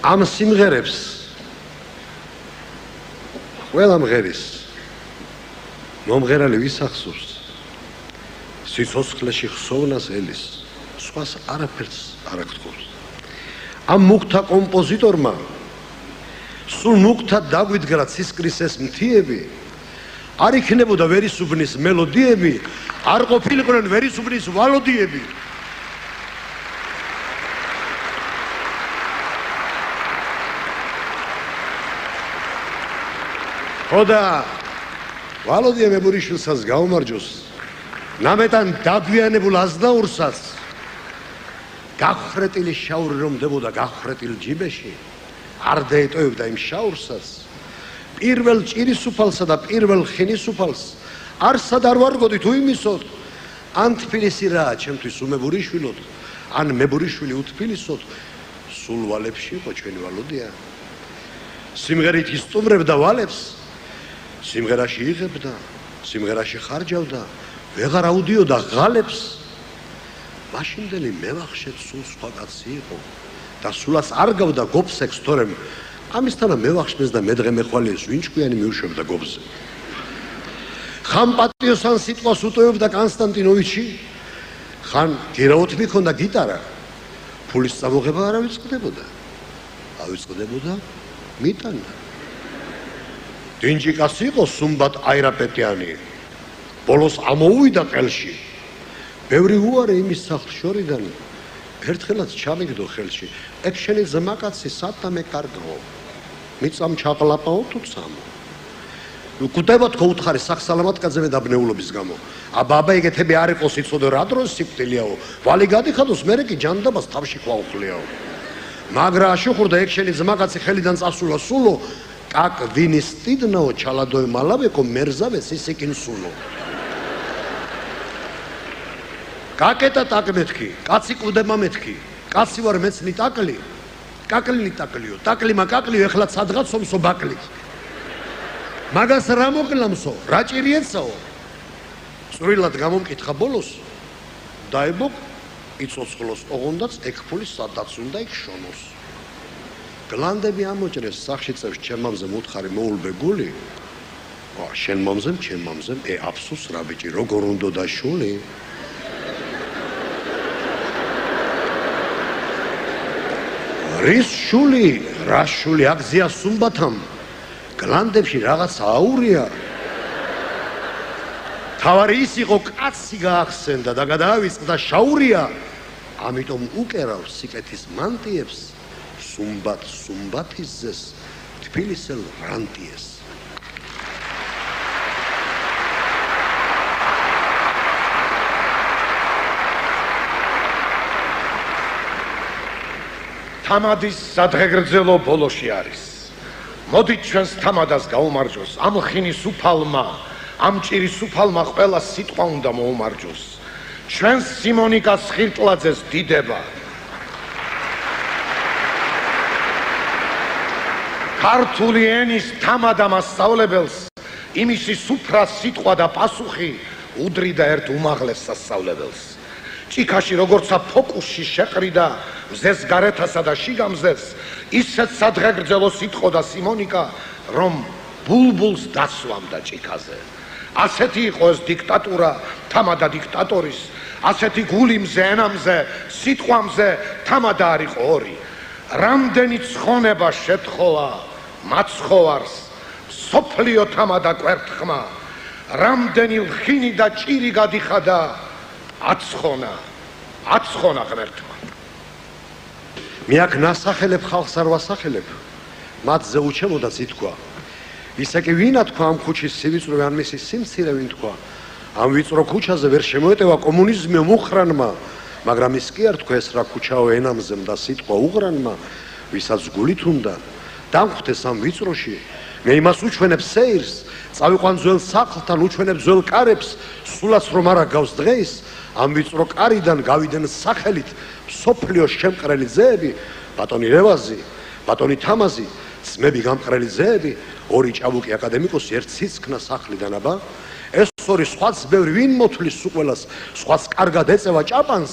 ამ სიმღერებს ყველა მღერის მომღერალი ვისახსოვს სიცოცხლეში ხსოვნას ელის სხვას არაფერს არ აღთხოვს ამ მუქთა კომპოზიტორმა სულ მუქთა დაგვიდგრა ცისკრის ეს მთიები არ იქნებოდა ვერისუბნის მელოდიები არ ყოფილიყვნენ ვერისუბნის ვალოდიები ხოდა ვალოდია მებურიშვილსაც გაუმარჯოს ნამეტან დაგვიანებულ აზნაურსაც გახრეტილი შაური რომ დებოდა გახრეტილ ჯიბეში არ დაეტოვებდა იმ შაურსაც პირველ ჭირისუფალსა და პირველ ხინისუფალს არსად არ ვარგოდი თუ იმისოდ ან თბილისი რაა ჩემთვის უმებურიშვილოდ ან მებურიშვილი უთბილისოდ სულ ვალებში იყო ჩვენი ვალოდია სიმღერით ისტუმრებდა ვალებს სიმღერაში იღებდა, სიმღერაში ხარჯავდა, ვეღარ აუდიოდა ღალებს. მაშინდელი მევახშეთ სულ სხვა კაცი იყო და სულაც არ გავდა გობსექს, თორემ ამისთანა მევახშნეს და მედღე მეხვალიეს ვინჭკვიანი მიუშვებდა გობზე. ხან პატიოსან სიტყვას უტოვებდა კონსტანტინოვიჩი, ხან გირაოთ მიქონდა გიტარა, ფულის წამოღება არ ავიწყდებოდა. ავიწყდებოდა მიტანა. დინჯიკას იყო სუმბატ აირაპეტიანი ბოლოს ამოუვიდა ყელში ბევრი უარე იმის სახლშორიდან ერთხელაც ჩამიგდო ხელში ეგ შენი ზმაკაცი სატამე კარგო მიწამ ჩაყლაპაო თუ წამო უკუტებოდ გოუთხარი სახსალამატკაძე დაბნეულობის გამო აბაბა ეგეთები არ იყოს იცოდე რა დროს სიკვდილიაო ვალი გადიხადოს მერე კი ჯანდაბას თავში ქვაუხლიაო მაგრა აშუხურდა ეგ შენი ზმაკაცი ხელიდან წასულა სულო კაკ ვინის სტიდნაო ჩალადოე მალავეკო მერზავე სისიკინ სულო კაკეტა ტაკმეთკი კაცი ყუდება მეთკი კაცი ვარ მეცნი ტაკლი კაკლინი ტაკლიო ტაკლი მაკაკლი ეხლა სადღაცომსო ბაკლი მაგას რა მოკლამსო რა ჭირიეცაო წვრილად გამომკითხა ბოლოს დაებო იწოცხლოს ოღონდაც ექფულის სადაც უნდა იქშონოს. გლანდები ამოჭრეს სახში წევს ჩემ მამზემ უთხარი მოულბე გული. შენ მამზემ, ჩემ მამზემ, აფსუს რა ბიჭი, როგორ უნდა დაშული? რის შული, რა შული აგზია სუმბათამ. გლანდებში რაღაც აურია. თავარი ის იყო კაცი გაახსენდა და გადაავიწყდა შაურია. ამიტომ უკერავს სიკეთის მანტიებს, სუმბათ სუმბათისზეს, თბილისელ რანტიეს. თამადის სადღეგრძელო ბოლოში არის. მოდით ჩვენს თამადას გაუმარჯოს ამ ხინის უფალმა, ამ ჭირის უფალმა ყველა სიტყვა უნდა მოუმარჯოს. ჩვენს სიმონიკას ხირტლაძეს დიდება. ქართული ენის თამადა მასწავლებელს იმისი სუფრა სიტყვა და პასუხი უდრიდა ერთ უმაღლეს სასწავლებელს. ჭიქაში როგორცა ფოკუსში შეყრიდა მზეს გარეთასა და შიგამზეს, ისეთ სადღეგრძელო სიტყოდა სიმონიკა, რომ ბულბულს დასვამდა ჭიქაზე. ასეთი იყო ეს დიქტატურა თამადა დიქტატორის, ასეთი გული მზე ენამზე, სიტყვამზე თამადა არ იყო ორი. რამდენი ცხონება შეთხოვა მაცხოვარს სოფლიო თამადა კვერთხმა, რამდენი ლხინი და ჭირი გადიხადა აცხონა ღმერთმა. მე აქ ნასახელებ ხალხს არ ვასახელებ, მათზე უჩემოდაც ითქვა. ისე კი ვინა თქვა ამ ქუჩის სივიწროვე ან მისი სიმცირე ვინ თქვა, ამ ვიწრო ქუჩაზე ვერ შემოეტევა კომუნიზმი მუხრანმა, მაგრამ ის კი არ თქვა ეს რა ქუჩაო ენამზემ და სიტყვა უღრანმა, ვისაც გულით უნდა დამხვდეს ამ ვიწროში, მე იმას უჩვენებ სეირს, წავიყვან ძველ სახლთან, უჩვენებ ძველ კარებს, სულაც რომ არა გავს დღეს, ამ ვიწრო კარიდან გავიდნენ სახელით სოფლიოს შემყრელი ძეები, ბატონი რევაზი, ბატონი თამაზი, ძმები გამყრელი ძეები, ორი ჭაბუკი აკადემიკოსი ერთ სიცქნა სახლიდან აბა, ეს ორი სხვაც ბევრი ვინ მოთვლის სუყველას, სხვაც კარგად ეწევა ჭაპანს,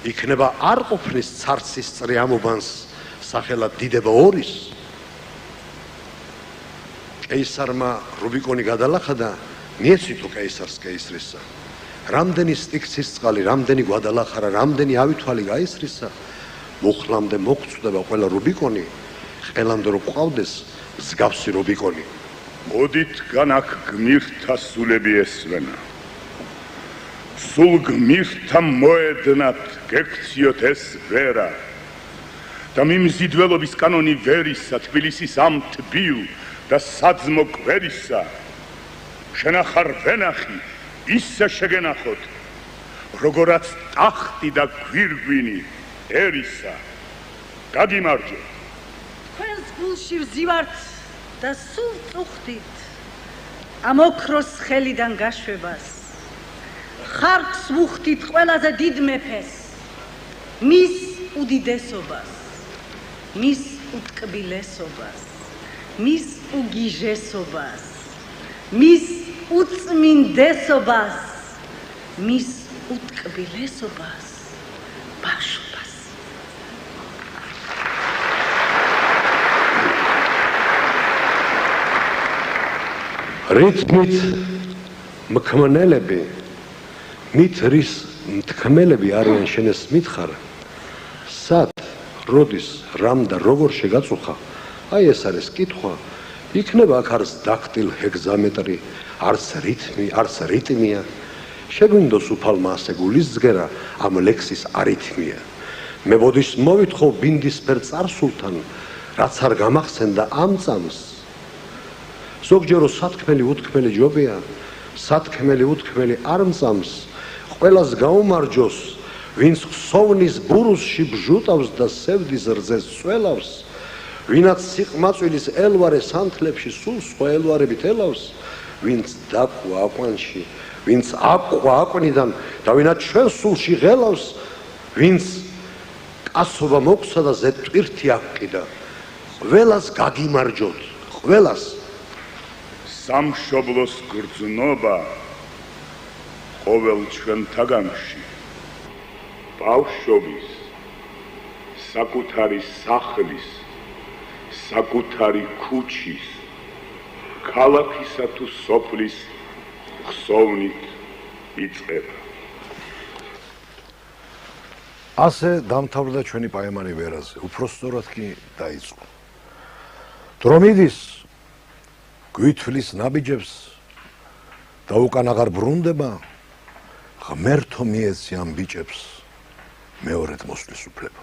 იქნება არ ყოფნის ცარცის წრი ამობანს, სახელად დიდება ორის. კეისარმა რუბიკონი გადალახადა, მიეცვითო კეისარს კეისრისა. რამდენი სტიქცის წყალი, რამდენი გვადალახარა, რამდენი ავითვალი გაისრისა, მუხლამდე მოგწვდება ყველა რუბიკონი, ყელამდე რო ყავდეს მსგავსი რუბიკონი. მოდით განაკ გმირთა სულები ესვენა. სულ გმირთა მოედნად გექციოთ ეს ვერა და მიმზიდველობის კანონი ვერისა, თბილისის ამ თბილ და საძმო კვერისა, შენახარ ვენახი, ისე შეგენახოთ, როგორაც ტახტი და გვირგვინი ერისა. გაგიმარჯოთ. თქვენს გულში ვზივართ და სულ წუხდით ამ ოქროს ხელიდან გაშვებას. ხარკს ვუხდით ყველაზე დიდ მეფეს, მის უდიდესობას, მის უტკბილესობას, მის უგიჟესობას, მის უწმინდესობას, მის უტკბილესობას, ბავშვობას. რითმით მქმნელები, მით რის მთქმელები არიან შენეს მითხარ, სად, როდის, რამ და როგორ შეგაწუხა, აი ეს არის კითხვა, იქნება აქ არის დაქტილ ჰეგზამეტრი, არც რითმი, არც რიტმია, შეგვინდოს უფალმა ასე გულისძგერა ამ ლექსის არითმია. მე ბოდის მოვითხოვ ბინდისფერ წარსულთან, რაც არ გამახსენდა ამ წამს. ზოგჯერო სათქმელი უთქმელი ჯობია, სათქმელი უთქმელი არ მწამს, ყველას გაუმარჯოს, ვინც ხსოვნის ბურუსში ბჟუტავს და სევდის რძეს წველავს, ვინაც სიყმაწვილის ელვარე სანთლებში სულ სხვა ელვარებით ელავს, ვინც დაკვა აკვანში, ვინც აკვა აკვნიდან და ვინაც ჩვენ სულში ღელავს, ვინც კაცობა მოგვცა და ზეთვირთი აკყიდა, ყველას გაგიმარჯოთ, ყველას. სამშობლოს გრძნობა ყოველ ჩვენთაგანში ბავშვობის, საკუთარი სახლის, საკუთარი ქუჩის, ქალაქისა თუ სოფლის ხსოვნით იწყება. ასე დამთავრდა ჩვენი პაემანი ვერაზე, უფრო სწორად კი დაიწყო. დრომიდის გვითვლის ნაბიჯებს და უკან აღარ ბრუნდება, ღმერთო მიეცი ამ ბიჭებს მეორედ მოსვლის უფლება.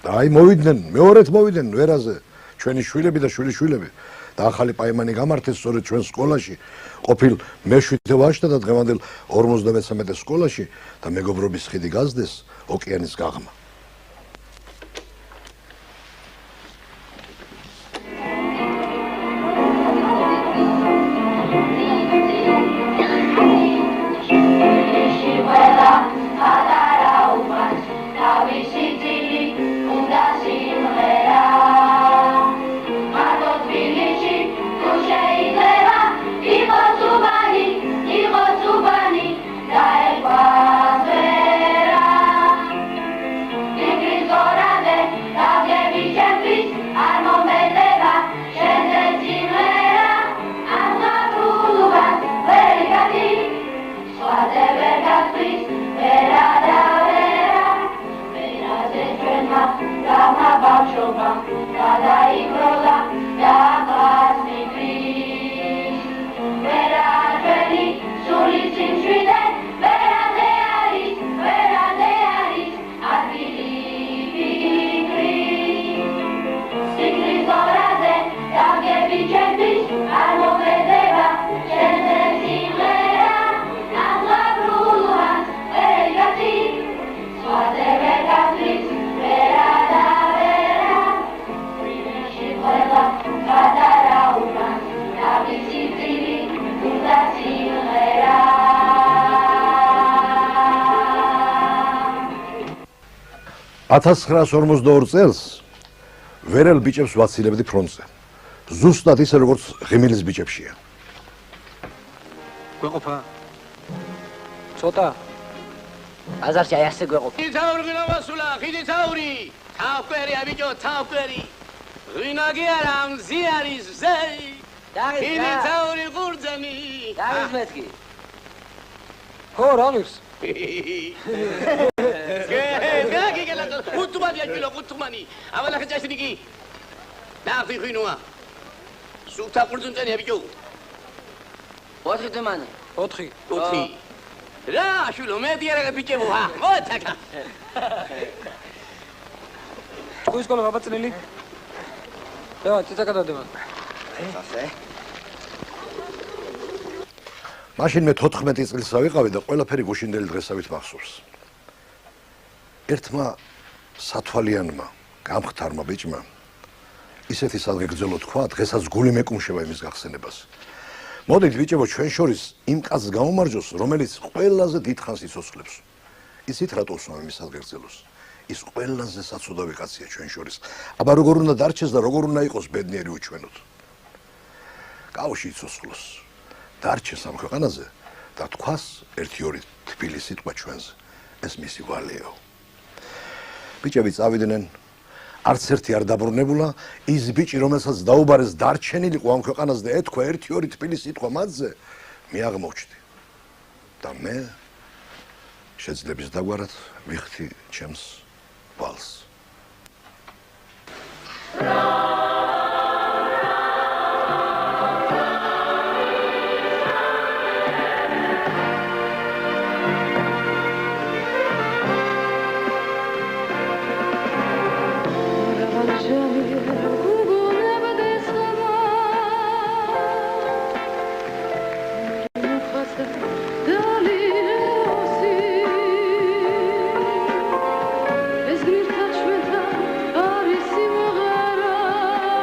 და აი მოვიდნენ, მეორედ მოვიდნენ ვერაზე ჩვენი შვილები და შვილიშვილები და ახალი პაემანი გამართეს სწორედ ჩვენ სკოლაში, ყოფილ მე-7 ვაჟთა და დღევანდელ 53 სკოლაში და მეგობრობის ხიდი გაზდეს ოკეანის გაღმა. $1942 წელს ვერელ ბიჭებს ვაცილებდი ფრონტზე. ზუსტად ისე როგორც ღიმილის ბიჭებშია. გვეყოფა? ცოტა. აზარში აი ასე გვეყოფა. თაური გინავასულა, ხიდი თაური. თაგვერია ბიჭო, თაგვერი. ვინაგი არა მზიარის ზეი. ხიდი თაური გურძემი. დავის მეთქი. ხო, რამის? Κουτούμανια κιλό, κουτούμανι. Άβαλα χτιά στην εκεί. Να αυτή χινούα. Σου τα πουρτούν τένει απεικιού. Πότχη του μάνε. Πότχη. Πότχη. Ρα, σούλο, με τι έλεγα πήκε μου. Μότσακα. Πού είσαι κόλλο, παπάτσεν ελί. Τι θα κατάτε μας. მაშინ მე 14 წელს ავიყავი და ყველაფერი გუშინდელი დღესავით მახსოვს. ერთმა სათვალიანმა, გამხდარმა ბიჭმა ისეთი სადგეგრძელო თქვა, დღესაც გული მეკუმშება იმის გახსენებას. მოდით ბიჭებო, ჩვენ შორის იმ კაცს გამომარჯოს, რომელიც ყველაზე დიდხანს იცოცხლებს. ისით რატოს ამის სადგეგრძელოს? ის ყველაზე საცუდავი კაცია ჩვენ შორის. აბა როგორ უნდა დარჩეს და როგორ უნდა იყოს ბედნიერი უჩვენოთ. კავშირი იცოცხლოს. დარჩეს ამ ქვეყანაზე და თქვას 1-2 თბილი სიტყვა ჩვენზე. ეს მისი ვალეო. ბიჭები წავიდნენ, არც ერთი არ დაბრუნებულა, ის ბიჭი, რომელსაც დაუბარეს დარჩენილიყო ამ ქვეყანაზე და ეთქვა 1-2 თბილი სიტყვა მათზე, მე აღმოჩნდი. და მე შეძლებს დაგვარად ვიხდი ჩემს ვალს. ეს გირთა ჩვენთან არის სიმღერა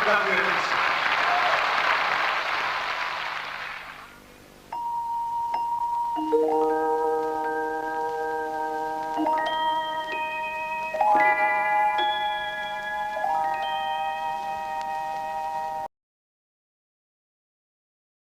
მაგალითად Thank you.